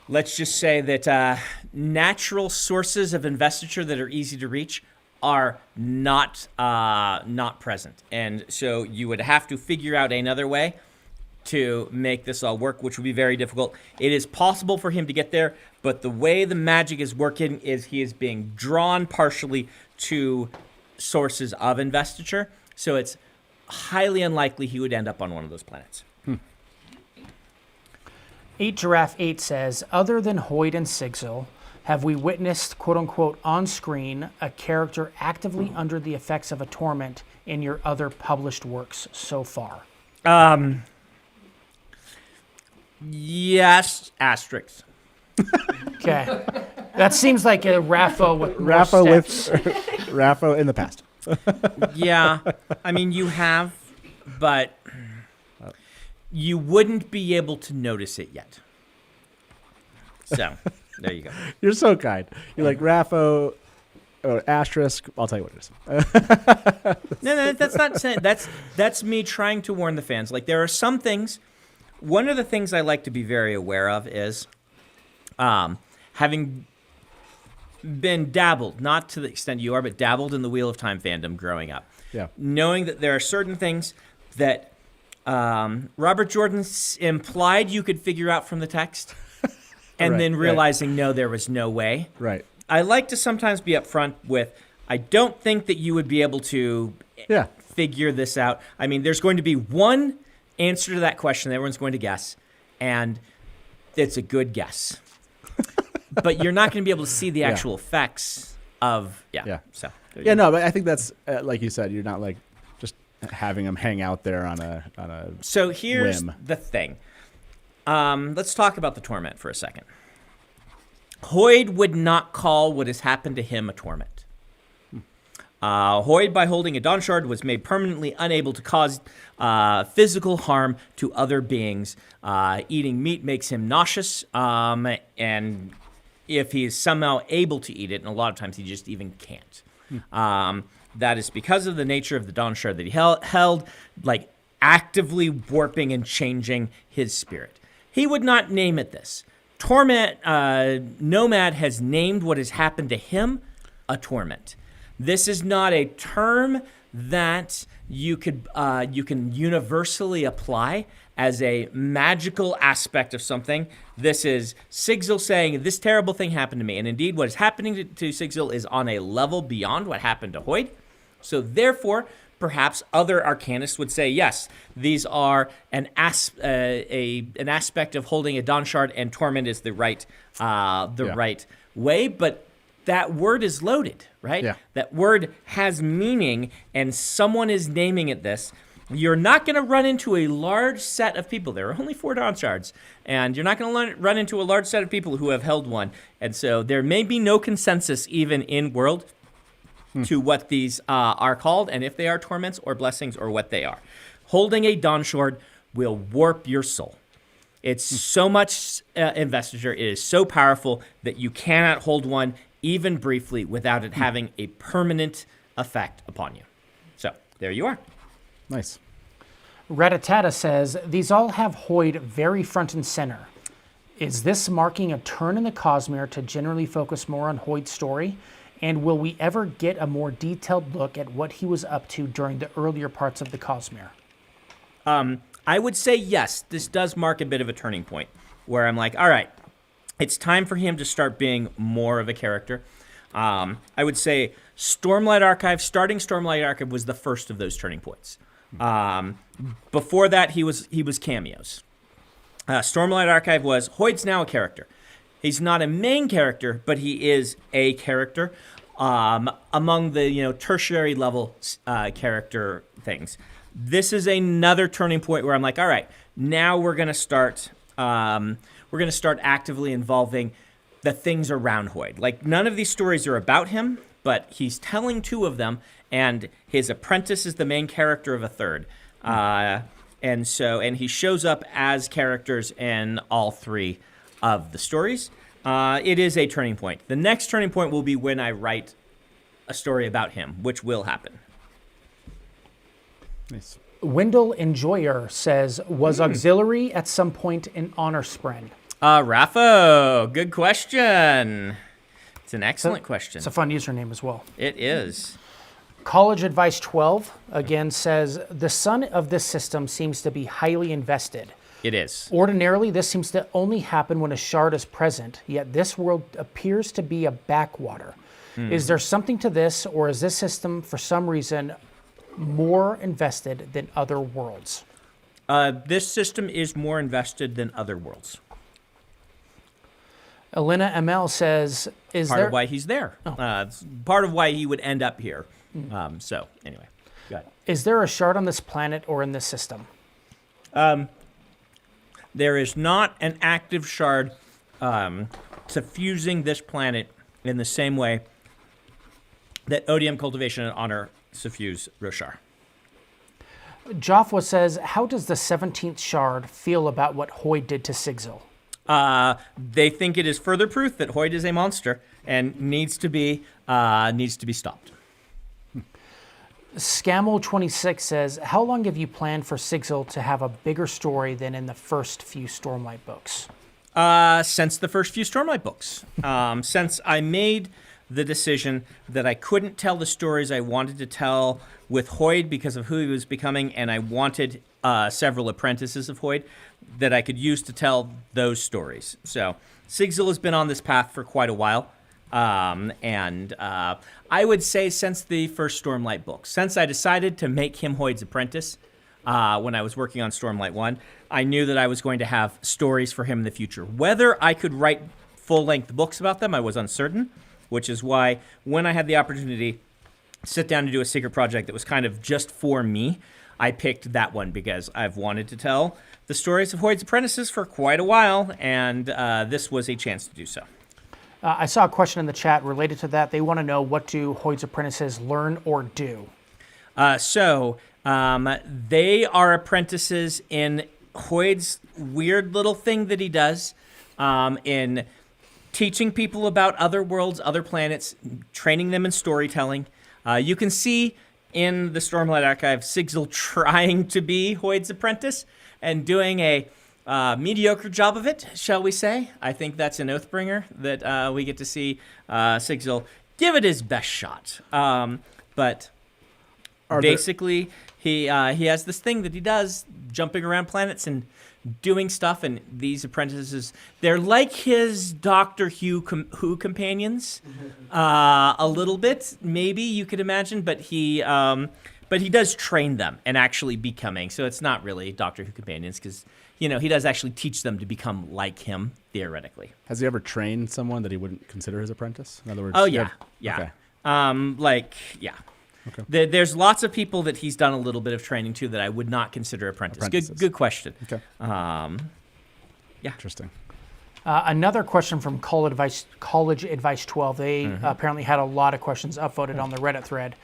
let's just say that natural sources of investiture that are easy to reach are not present, and so you would have to figure out another way to make this all work, which would be very difficult. It is possible for him to get there, but the way the magic is working is he is being drawn partially to sources of investiture, so it's highly unlikely he would end up on one of those planets. 8 Giraffe 8 says, other than Hoyd and Sigil, have we witnessed, quote unquote, on screen a character actively under the effects of a torment in your other published works so far? Yes, asterisks. Okay. That seems like a Raffo with more Raffo with steps. Raffo in the past. Yeah, I mean, you have, but you wouldn't be able to notice it yet. So, there you go. You're so kind. You're like Raffo, asterisk. I'll tell you what it is. No, that's not saying, that's me trying to warn the fans. Like, there are some things. One of the things I like to be very aware of is having been dabbled, not to the extent you are, but dabbled in the Wheel of Time fandom growing up. Yeah. Knowing that there are certain things that Robert Jordan implied you could figure out from the text, and Right, then right. realizing, no, there was no way. Right. I like to sometimes be upfront with, I don't think that you would be able to Yeah. figure this out. I mean, there's going to be one answer to that question that everyone's going to guess, and it's a good guess. But you're not going to be able to see the actual effects of, Yeah. So, there you Yeah, go. no, but I think that's like you said. You're not like just having them hang out there on a. So here's whim. the thing. Let's talk about the torment for a second. Hoyd would not call what has happened to him a torment. Hoyd, by holding a Dawn Shard, was made permanently unable to cause physical harm to other beings. Eating meat makes him nauseous, and if he is somehow able to eat it, and a lot of times he just even can't. That is because of the nature of the Dawn Shard that he held, like actively warping and changing his spirit. He would not name it this. Torment, Nomad has named what has happened to him a torment. This is not a term that you can universally apply as a magical aspect of something. This is Sigil saying, this terrible thing happened to me. And indeed, what is happening to Sigil is on a level beyond what happened to Hoyd. So therefore, perhaps other arcanists would say, yes, these are an aspect of holding a Dawn Shard, and torment is the right right way. But that word is loaded, right? Yeah. That word has meaning, and someone is naming it this. You're not going to run into a large set of people. There are only 4 Dawn Shards, and you're not going to run into a large set of people who have held one. And so there may be no consensus even in world to what these are called, and if they are torments or blessings or what they are. Holding a Dawn Shard will warp your soul. It's so much investiture. It is so powerful that you cannot hold one even briefly without it having a permanent effect upon you. So there you are. Nice. Ratatata says, these all have Hoyd very front and center. Is this marking a turn in the Cosmere to generally focus more on Hoyd's story? And will we ever get a more detailed look at what he was up to during the earlier parts of the Cosmere? I would say yes, this does mark a bit of a turning point where I'm like, all right, it's time for him to start being more of a character. I would say Stormlight Archive, starting Stormlight Archive was the first of those turning points. Before that, he was cameos. Stormlight Archive was, Hoyd's now a character. He's not a main character, but he is a character among the tertiary level character things. This is another turning point where I'm like, all right, now we're gonna start actively involving the things around Hoyd. Like, none of these stories are about him, but he's telling 2 of them, and his apprentice is the main character of a third. And he shows up as characters in all 3 of the stories. It is a turning point. The next turning point will be when I write a story about him, which will happen. Nice. Wendell Enjoyer says, was auxiliary at some point in Honor Spren? Rafa, good question. It's an excellent question. It's a fun username as well. It is. College Advice 12 again says, the sun of this system seems to be highly invested. It is. Ordinarily, this seems to only happen when a shard is present, yet this world appears to be a backwater. Is there something to this, or is this system, for some reason, more invested than other worlds? This system is more invested than other worlds. Elena ML says, is Part there... of why he's there. It's part of why he would end up here. So, anyway, go ahead. Is there a shard on this planet or in this system? There is not an active shard suffusing this planet in the same way that ODM Cultivation and Honor suffuse Roshar. Joffwa says, how does the 17th shard feel about what Hoyd did to Sigzil? They think it is further proof that Hoyd is a monster and needs to be stopped. Scammel26 says, how long have you planned for Sigzil to have a bigger story than in the first few Stormlight books? Since the first few Stormlight books. Since I made the decision that I couldn't tell the stories I wanted to tell with Hoyd because of who he was becoming, and I wanted several apprentices of Hoyd that I could use to tell those stories. So Sigzil has been on this path for quite a while. And I would say since the first Stormlight book, since I decided to make him Hoyd's apprentice when I was working on Stormlight 1, I knew that I was going to have stories for him in the future. Whether I could write full-length books about them, I was uncertain, which is why when I had the opportunity to sit down to do a secret project that was kind of just for me, I picked that one because I've wanted to tell the stories of Hoyd's apprentices for quite a while, and this was a chance to do so. I saw a question in the chat related to that. They want to know, what do Hoyd's apprentices learn or do? They are apprentices in Hoyd's weird little thing that he does in teaching people about other worlds, other planets, training them in storytelling. You can see in the Stormlight Archive Sigzil trying to be Hoyd's apprentice and doing a mediocre job of it, shall we say. I think that's an Oathbringer that we get to see Sigzil give it his best shot. But basically, he has this thing that he does, jumping around planets and doing stuff, and these apprentices, they're like his Doctor Who companions, a little bit, maybe you could imagine, but he does train them and actually becoming, so it's not really Doctor Who companions, because he does actually teach them to become like him, theoretically. Has he ever trained someone that he wouldn't consider his apprentice? In other words, Oh, yeah. Okay. Okay. There's lots of people that he's done a little bit of training to that I would not consider apprentices. Good question. Okay. Interesting. Another question from College Advice 12. They apparently had a lot of questions upvoted on the Reddit thread.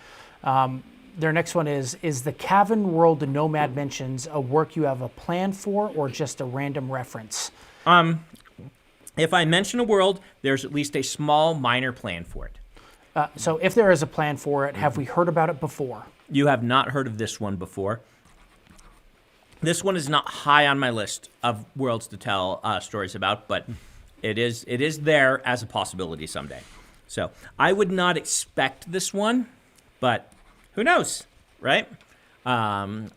Their next one is the Cavern World Nomad Mentions a work you have a plan for or just a random reference? If I mention a world, there's at least a small minor plan for it. So if there is a plan for it, have we heard about it before? You have not heard of this one before. This one is not high on my list of worlds to tell stories about, but it is there as a possibility someday. So I would not expect this one, but who knows, right? I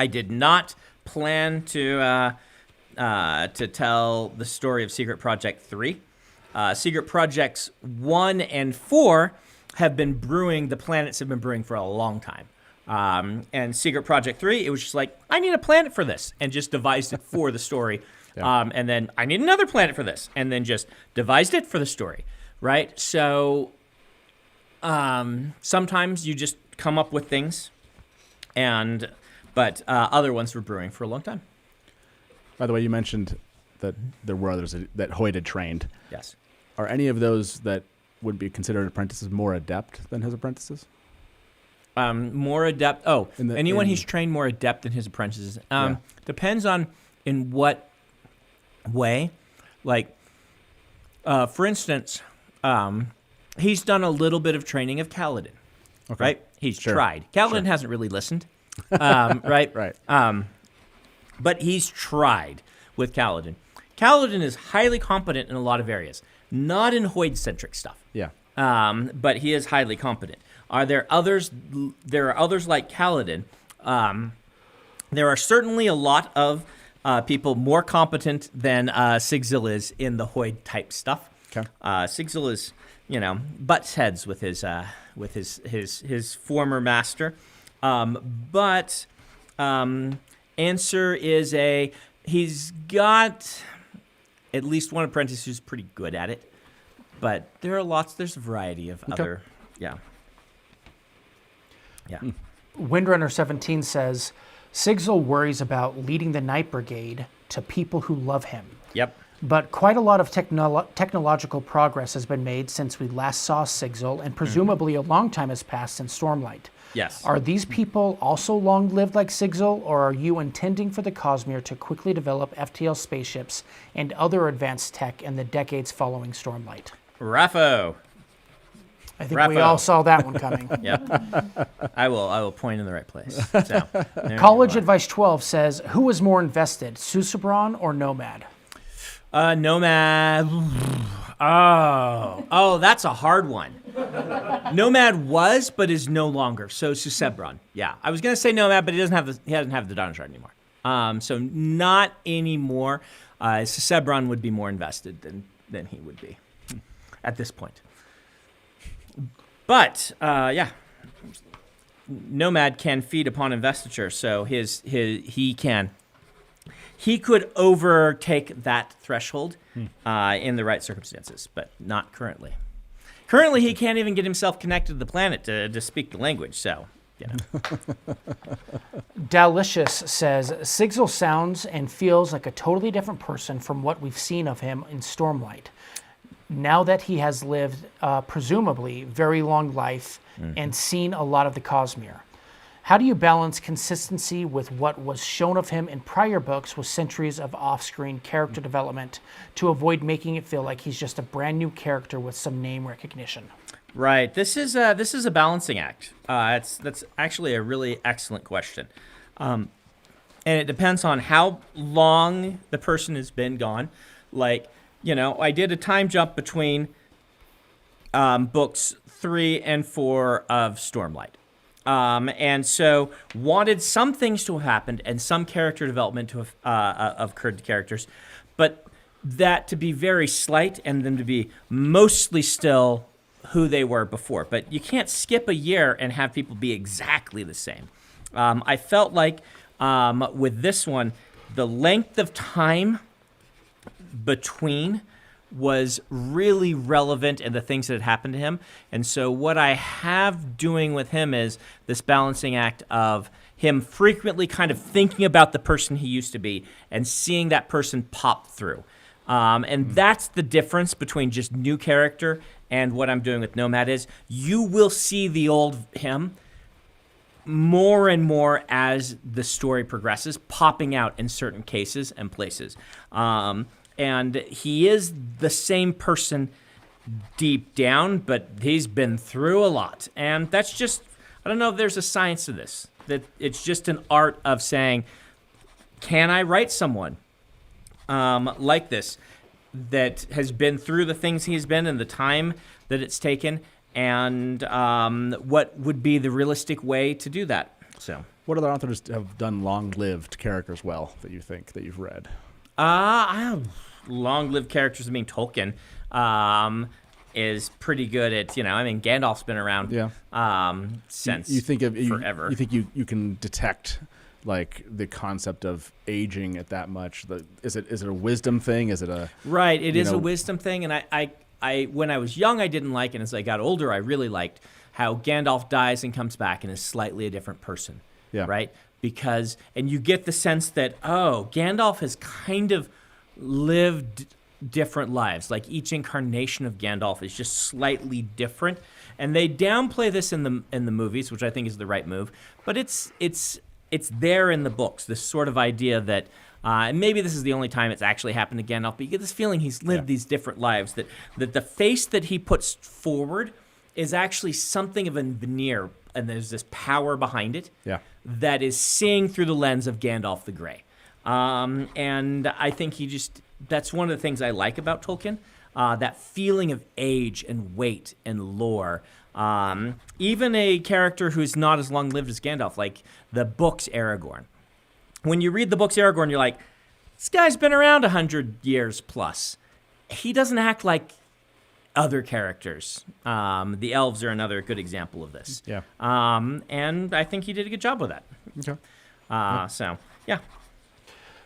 did not plan to tell the story of Secret Project 3. Secret Projects 1 and 4 have been brewing, the planets have been brewing for a long time. And Secret Project 3, it was just like, I need a planet for this, and just devised it for the story. Yeah. And then I need another planet for this, and then just devised it for the story, right? So sometimes you just come up with things, but other ones were brewing for a long time. By the way, you mentioned that there were others that Hoyd had trained. Yes. Are any of those that would be considered apprentices more adept than his apprentices? More adept. Oh, anyone he's trained more adept than his apprentices. Depends on in what way. Like, for instance, he's done a little bit of training of Kaladin. right? He's Sure. tried. Kaladin hasn't really listened, right? Right. But he's tried with Kaladin. Kaladin is highly competent in a lot of areas, not in Hoid-centric stuff. Yeah. But he is highly competent. Are there others? There are others like Kaladin. There are certainly a lot of people more competent than Sigzil is in the Hoid type stuff. Okay. Sigzil is, butts heads with his former master. But Answer is he's got at least one apprentice who's pretty good at it. But there's a variety of other, yeah. Windrunner 17 says, Sigzil worries about leading the Night Brigade to people who love him. Yep. But quite a lot of technological progress has been made since we last saw Sigzil, and presumably a long time has passed since Stormlight. Yes. Are these people also long-lived like Sigzil, or are you intending for the Cosmere to quickly develop FTL spaceships and other advanced tech in the decades following Stormlight? Raffo. I think we Raffo. all saw that one coming. Yep. I will point in the right place. So, there College you are. Advice 12 says, who is more invested, Susubron or Nomad? Nomad. Oh, that's a hard one. Nomad was, but is no longer. So Susebron. Yeah, I was gonna say Nomad, but he doesn't have the Dawn Shard anymore. So not anymore. Susebron would be more invested than he would be at this point. But Nomad can feed upon investiture, so he could overtake that threshold in the right circumstances, but not currently. Currently, he can't even get himself connected to the planet to speak the language, so, Dalicious says, Sigzil sounds and feels like a totally different person from what we've seen of him in Stormlight. Now that he has lived, presumably, very long life and seen a lot of the Cosmere. How do you balance consistency with what was shown of him in prior books with centuries of off-screen character development to avoid making it feel like he's just a brand new character with some name recognition? Right. This is a balancing act. That's actually a really excellent question. And it depends on how long the person has been gone. Like, I did a time jump between books 3 and 4 of Stormlight. And so wanted some things to have happened and some character development to have occurred to characters, but that to be very slight and them to be mostly still who they were before. But you can't skip a year and have people be exactly the same. I felt like with this one, the length of time between was really relevant in the things that had happened to him. And so what I have doing with him is this balancing act of him frequently kind of thinking about the person he used to be and seeing that person pop through. And that's the difference between just new character and what I'm doing with Nomad is you will see the old him more and more as the story progresses, popping out in certain cases and places. And he is the same person deep down, but he's been through a lot. And that's just, I don't know if there's a science to this, that it's just an art of saying, can I write someone like this that has been through the things he's been and the time that it's taken, and what would be the realistic way to do that? So, What other authors have done long-lived characters well that you think that you've read? I have long-lived characters. I mean, Tolkien is pretty good at, Gandalf's been around since you think of forever. You think you can detect like the concept of aging at that much? Is it a wisdom thing? Is it a right? It is a wisdom thing, and I when I was young I didn't like, and as I got older I really liked how Gandalf dies and comes back and is slightly a different person. Yeah. Right. Because, and you get the sense that, Gandalf has kind of lived different lives. Like each incarnation of Gandalf is just slightly different. And they downplay this in the movies, which I think is the right move. But it's there in the books, this sort of idea that, and maybe this is the only time it's actually happened to Gandalf, but you get this feeling he's lived these different lives, that the face that he puts forward is actually something of a veneer there's this power behind it Yeah. that is seeing through the lens of Gandalf the Grey. And I think that's one of the things I like about Tolkien, that feeling of age and weight and lore. Even a character who's not as long-lived as Gandalf, like the book's Aragorn. When you read the book's Aragorn, you're like, this guy's been around 100 years plus. He doesn't act like other characters. The elves are another good example of this. Yeah. And I think he did a good job with that. Okay. So, yeah.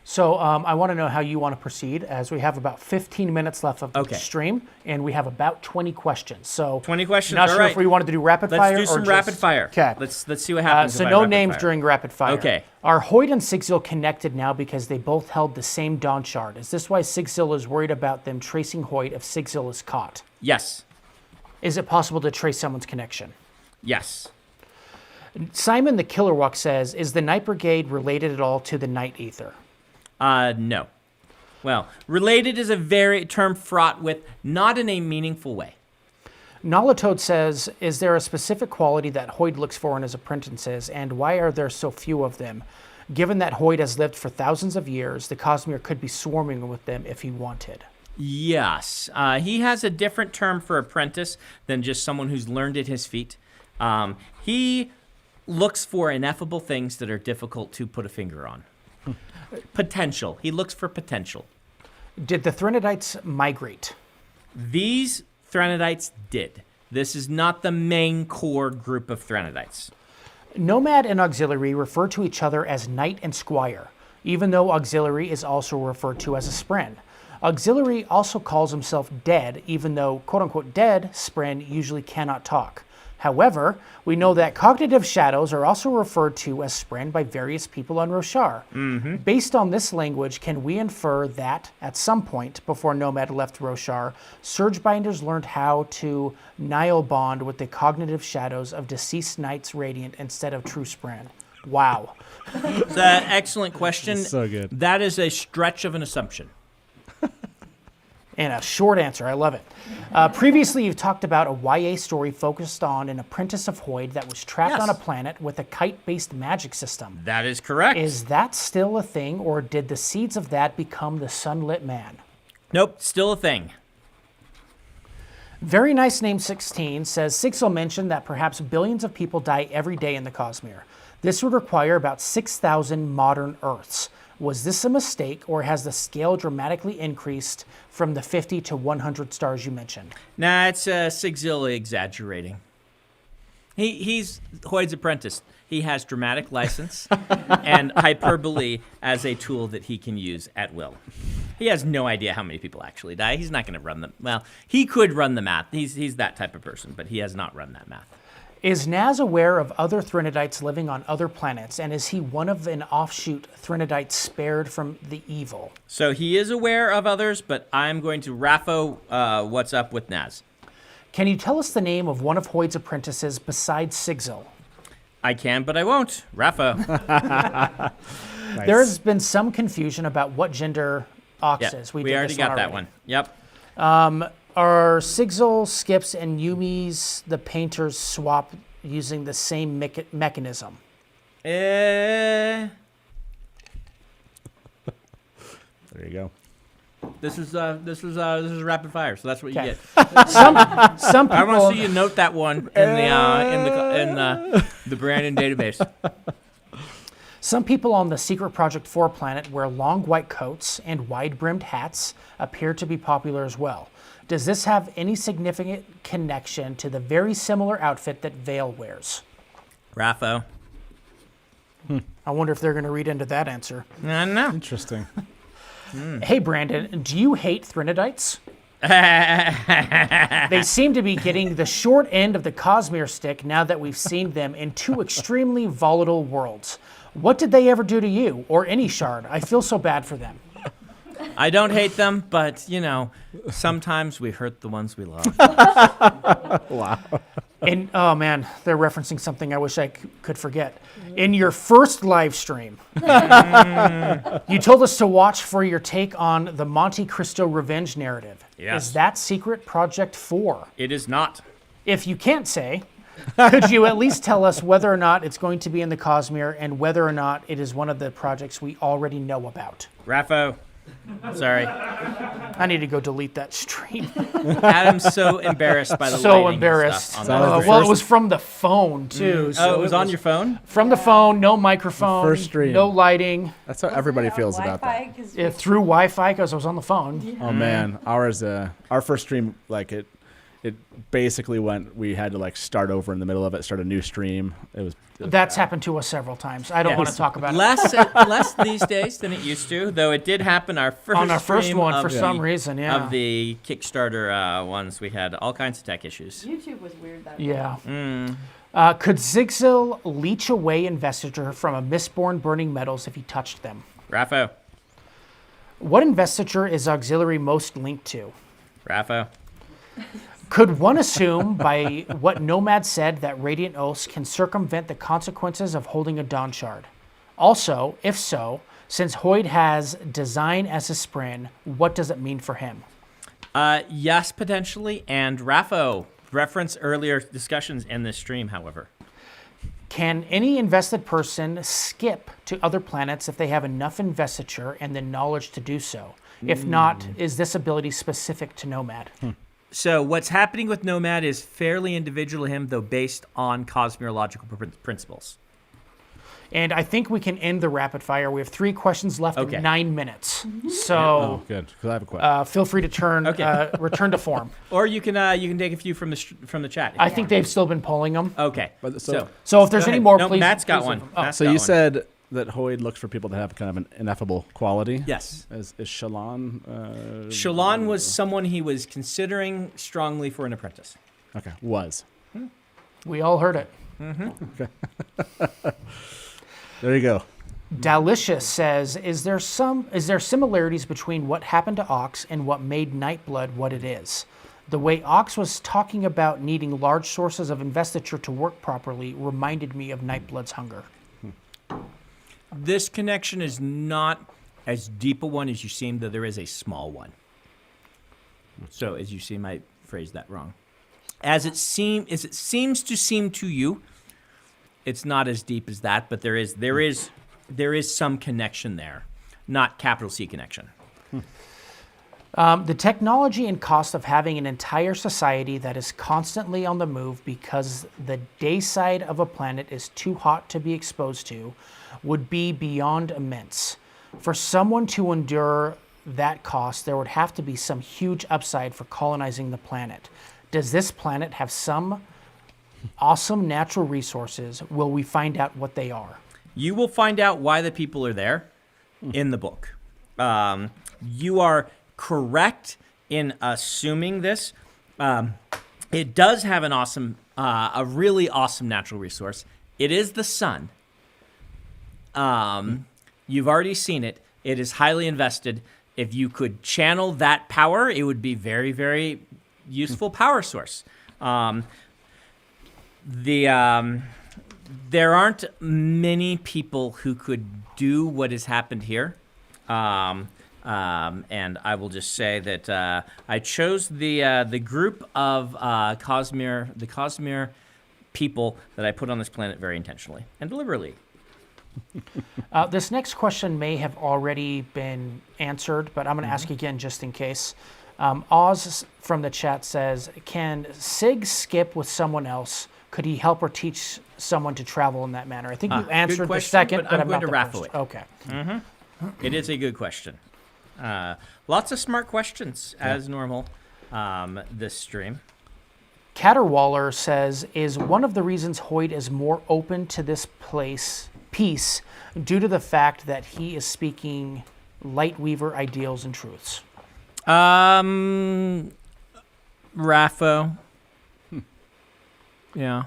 So I want to know how you want to proceed, as we have about 15 minutes left of the Okay. stream, and we have about 20 questions. So 20 questions, Not all sure right. if we wanted to do rapid fire. Let's do or some just- rapid fire. Okay. Let's see what happens. So if I no rapid names fire. during rapid fire. Okay. Are Hoyd and Sigzil connected now because they both held the same Dawn Shard? Is this why Sigzil is worried about them tracing Hoyd if Sigzil is caught? Yes. Is it possible to trace someone's connection? Yes. Simon the Killer Walk says, is the Night Brigade related at all to the Night Aether? No. Well, related is a very term fraught with not in a meaningful way. Nolotoad says, is there a specific quality that Hoyd looks for in his apprentices, and why are there so few of them? Given that Hoyd has lived for thousands of years, the Cosmere could be swarming with them if he wanted. Yes. He has a different term for apprentice than just someone who's learned at his feet. He looks for ineffable things that are difficult to put a finger on. Potential. He looks for potential. Did the Threnodites migrate? These Threnodites did. This is not the main core group of Threnodites. Nomad and Auxiliary refer to each other as Knight and Squire, even though Auxiliary is also referred to as a Spren. Auxiliary also calls himself Dead, even though, quote-unquote, dead Spren usually cannot talk. However, we know that cognitive shadows are also referred to as Spren by various people on Roshar. Based on this language, can we infer that, at some point before Nomad left Roshar, Surgebinders learned how to Nile bond with the cognitive shadows of deceased knights radiant instead of true Spren? Wow. It's an excellent question. So good. That is a stretch of an assumption. And a short answer. I love it. Previously, you've talked about a YA story focused on an apprentice of Hoyd that was trapped Yes. on a planet with a kite-based magic system. That is correct. Is that still a thing, or did the seeds of that become the Sunlit Man? Nope, still a thing. Very Nice Name 16 says, Sigzil mentioned that perhaps billions of people die every day in the Cosmere. This would require about 6,000 modern Earths. Was this a mistake, or has the scale dramatically increased from the 50 to 100 stars you mentioned? Nah, it's Sigzil exaggerating. He's Hoyd's apprentice. He has dramatic license and hyperbole as a tool that he can use at will. He has no idea how many people actually die. He's not going to run them. Well, he could run the math. He's that type of person, but he has not run that math. Is Naz aware of other Threnodites living on other planets, and is he one of an offshoot Threnodite spared from the evil? So he is aware of others, but I'm going to Raffo what's up with Naz. Can you tell us the name of one of Hoyd's apprentices besides Sigzil? I can, but I won't. Raffo. Nice. There has been some confusion about what gender Ox Yep, is. we did already this got that already. one. Yep. Are Sigzil, Skips, and Yumi's the painters swap using the same mechanism? There you go. This is rapid fire, so that's what you Okay. get. Some I want people. to see you note that one in the Brandon database. Some people on the Secret Project 4 planet wear long white coats and wide-brimmed hats appear to be popular as well. Does this have any significant connection to the very similar outfit that Vale wears? Raffo. I wonder if they're going to read into that answer. I don't know. Interesting. Hey, Brandon, do you hate Threnodites? They seem to be getting the short end of the Cosmere stick now that we've seen them in two extremely volatile worlds. What did they ever do to you, or any shard? I feel so bad for them. I don't hate them, but, sometimes we hurt the ones we love. Wow. And, oh man, they're referencing something I wish I could forget. In your first live stream, you told us to watch for your take on the Monte Cristo revenge narrative. Yes. Is that Secret Project 4? It is not. If you can't say, Could you at least tell us whether or not it's going to be in the Cosmere and whether or not it is one of the projects we already know about? Raffo. Sorry. I need to go delete that stream. Adam's so embarrassed by the So lighting and embarrassed. stuff on That the was the Well, it first- was from the phone too. Oh, it was on your phone? From the phone, no microphone, first stream. no lighting. That's how everybody feels about that. Yeah, through Wi-Fi because I was on the phone. Oh man, our first stream, like it basically went. We had to like start over in the middle of it, start a new stream. It was That's happened to us several times. I don't Yeah. want to talk about it. Less these days than it used to, though it did happen on our first one of for some reason, yeah. of the Kickstarter ones. We had all kinds of tech issues. YouTube was weird that Yeah. Mm. Could Zigzil leech away investiture from a mistborn burning metals if he touched them? Raffo. What investiture is auxiliary most linked to? Raffo. Could one assume by what Nomad said that Radiant Oaths can circumvent the consequences of holding a Dawn Shard? Also, if so, since Hoyd has design as a Sprin, what does it mean for him? Yes, potentially. And Raffo. Reference earlier discussions in this stream, however. Can any invested person skip to other planets if they have enough investiture and the knowledge to do so? If not, is this ability specific to Nomad? So what's happening with Nomad is fairly individual to him, though based on Cosmere logical principles. And I think we can end the rapid fire. We have 3 questions left Okay. in 9 minutes. oh So good. Because I have a question. feel free to turn return to form. Or you can take a few from the chat. if I you think want. they've still been polling them. Okay. But so- So if there's Go any ahead. more, No, please. Matt's got please one. leave them. Oh, Matt's So got you one. said that Hoyd looks for people that have kind of an ineffable quality. Yes. Is Shalon? Shalon was someone he was considering strongly for an apprentice. Okay. Was. we all heard it. There you go. Dalicious says, is there similarities between what happened to Ox and what made Nightblood what it is? The way Ox was talking about needing large sources of investiture to work properly reminded me of Nightblood's hunger. This connection is not as deep a one as you seem, though there is a small one. So as you seem, I phrased that wrong. As it seems to seem to you, it's not as deep as that, but there is some connection there, not capital C connection. The technology and cost of having an entire society that is constantly on the move because the day side of a planet is too hot to be exposed to would be beyond immense. For someone to endure that cost, there would have to be some huge upside for colonizing the planet. Does this planet have some awesome natural resources? Will we find out what they are? You will find out why the people are there in the book. You are correct in assuming this. It does have a really awesome natural resource. It is the sun. You've already seen it. It is highly invested. If you could channel that power, it would be very, very useful power source. There aren't many people who could do what has happened here. And I will just say that I chose the group of Cosmere people that I put on this planet very intentionally and deliberately. This next question may have already been answered, but I'm going to ask again just in case. Oz from the chat says, can Sig skip with someone else? Could he help or teach someone to travel in that manner? I think you answered the question, second, but but I'm I'm going not to the raffle first. it. Okay. It is a good question. Lots of smart questions, as normal, this stream. Caterwaller says, is one of the reasons Hoyd is more open to this piece due to the fact that he is speaking Lightweaver ideals and truths? Raffo. Yeah.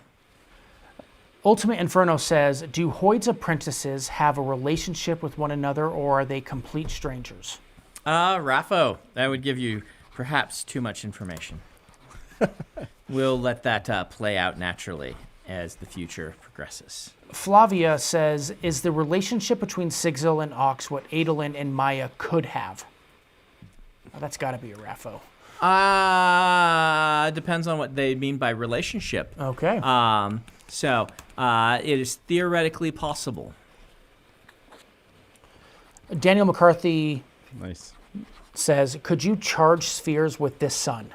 Ultimate Inferno says, do Hoyd's apprentices have a relationship with one another or are they complete strangers? Raffo, that would give you perhaps too much information. We'll let that play out naturally as the future progresses. Flavia says, is the relationship between Sigzil and Ox what Adolin and Maya could have? Oh, that's got to be a Raffo. Depends on what they mean by relationship. Okay. So it is theoretically possible. Daniel McCarthy Nice. says, could you charge spheres with this sun?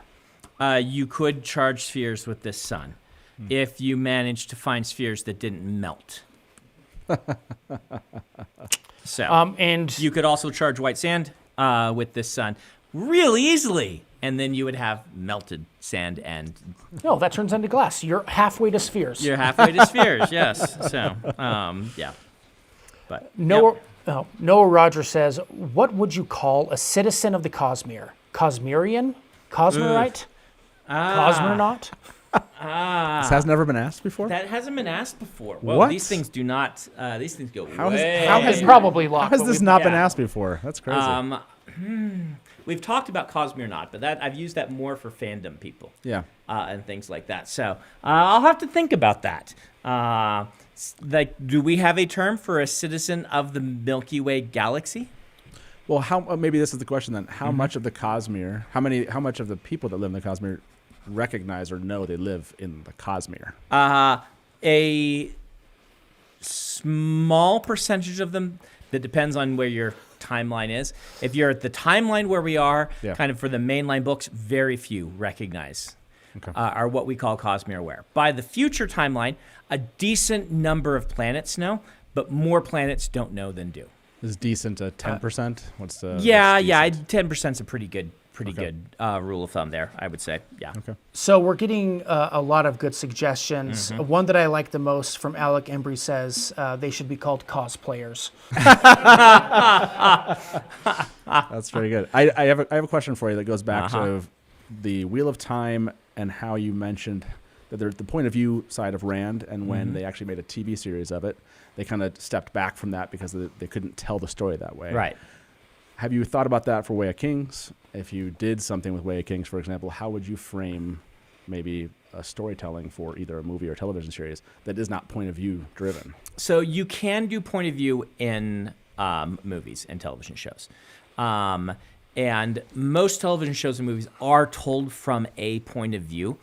You could charge spheres with this sun if you managed to find spheres that didn't melt. So And you could also charge white sand with this sun really easily, and then you would have melted sand, and no, that turns into glass. You're halfway to spheres. you're halfway to spheres. Yes. So yeah. But Noah, Noah Roger says, what would you call a citizen of the Cosmere? Cosmerian? Cosmerite? Cosmernaut? This has never been asked before? that hasn't been asked before. Well, What? these things do not. These things go How way. has- It's probably locked. How has but this we- not been yeah. asked before? That's crazy. We've talked about Cosmere not, but that I've used that more for fandom people. yeah. And things like that. So I'll have to think about that. Like, do we have a term for a citizen of the Milky Way galaxy? Well, how maybe this is the question then. How much of the Cosmere, how much of the people that live in the Cosmere recognize or know they live in the Cosmere? A small percentage of them. That depends on where your timeline is. If you're at the timeline where we are, Yeah. kind of for the mainline books, very few recognize. Okay. Are what we call Cosmere aware. By the future timeline, a decent number of planets know, but more planets don't know than do. Is decent a 10%? What's the Yeah, what's yeah, decent? 10% is a pretty good Okay. rule of thumb there, I would say. Yeah. Okay. So we're getting a lot of good suggestions. One that I like the most from Alec Embry says they should be called cosplayers. That's very good. I have a question for you that goes back to the Wheel of Time and how you mentioned that they're the point of view side of Rand, and when they actually made a TV series of it, they kind of stepped back from that because they couldn't tell the story that way. Right. Have you thought about that for Way of Kings? If you did something with Way of Kings, for example, how would you frame maybe a storytelling for either a movie or television series that is not point of view driven? So you can do point of view in movies and television shows. And most television shows and movies are told from a point of view.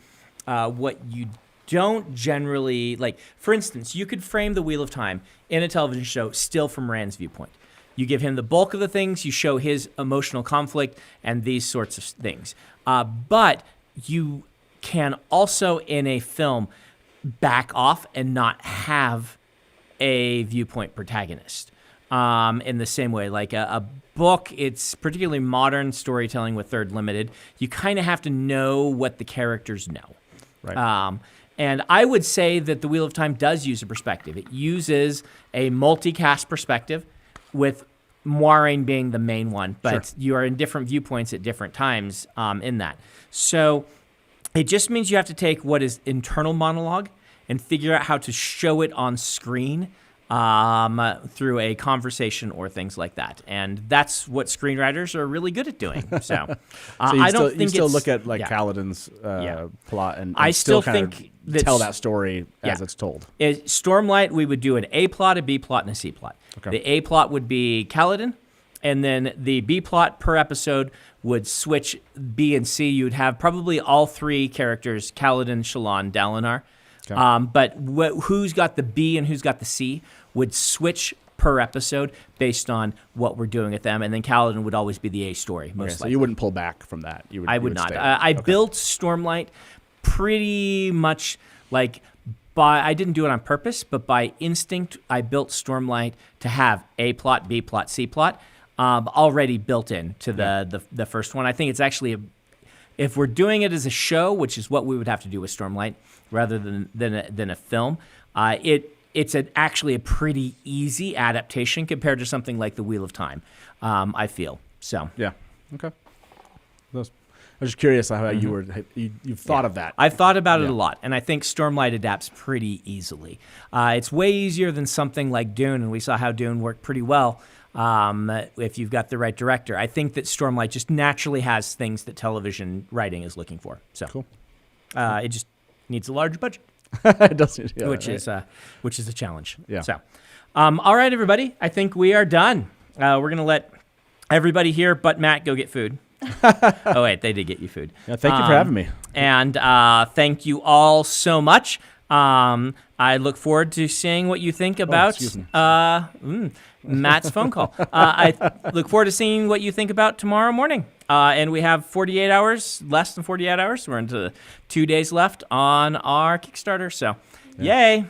What you don't generally, like, for instance, you could frame the Wheel of Time in a television show still from Rand's viewpoint. You give him the bulk of the things, you show his emotional conflict and these sorts of things. But you can also, in a film, back off and not have a viewpoint protagonist. In the same way, like a book, it's particularly modern storytelling with Third Limited. You kind of have to know what the characters know. Right. And I would say that the Wheel of Time does use a perspective. It uses a multicast perspective, with Moiraine being the main one, but you are in different viewpoints at different times in that. So it just means you have to take what is internal monologue and figure out how to show it on screen through a conversation or things like that. And that's what screenwriters are really good at doing. So, So I don't think you still it's- look at like yeah. Kaladin's Yeah. plot and I still kind of think that tell that story as yeah. it's told. Stormlight, we would do an A plot, a B plot, and a C plot. Okay. The A plot would be Kaladin, and then the B plot per episode would switch B and C. You'd have probably all three characters, Kaladin, Shallan, Dalinar. Okay. But who's got the B and who's got the C would switch per episode based on what we're doing with them. And then Kaladin would always be the A story, most Okay, so likely. you wouldn't pull back from that. You would. I you would not. stay. I Okay. built Stormlight pretty much like I didn't do it on purpose, but by instinct, I built Stormlight to have A plot, B plot, C plot already built in to the first one. I think it's actually, if we're doing it as a show, which is what we would have to do with Stormlight, rather than a film, it's actually a pretty easy adaptation compared to something like The Wheel of Time, I feel. So Yeah. Okay. I was just curious how you've thought of that. I've thought about it Yeah. a lot, and I think Stormlight adapts pretty easily. It's way easier than something like Dune, and we saw how Dune worked pretty well if you've got the right director. I think that Stormlight just naturally has things that television writing is looking for. So Cool. It just needs a large budget, It doesn't. Yeah, which right. is a challenge. Yeah. So, all right, everybody, I think we are done. We're gonna let everybody here but Matt go get food. Oh wait, they did get you food. Yeah, thank you for having me. And thank you all so much. I look forward to seeing what you think about excuse me. Matt's phone call. I look forward to seeing what you think about tomorrow morning. And we have 48 hours, less than 48 hours. We're into 2 days left on our Kickstarter. So, yay.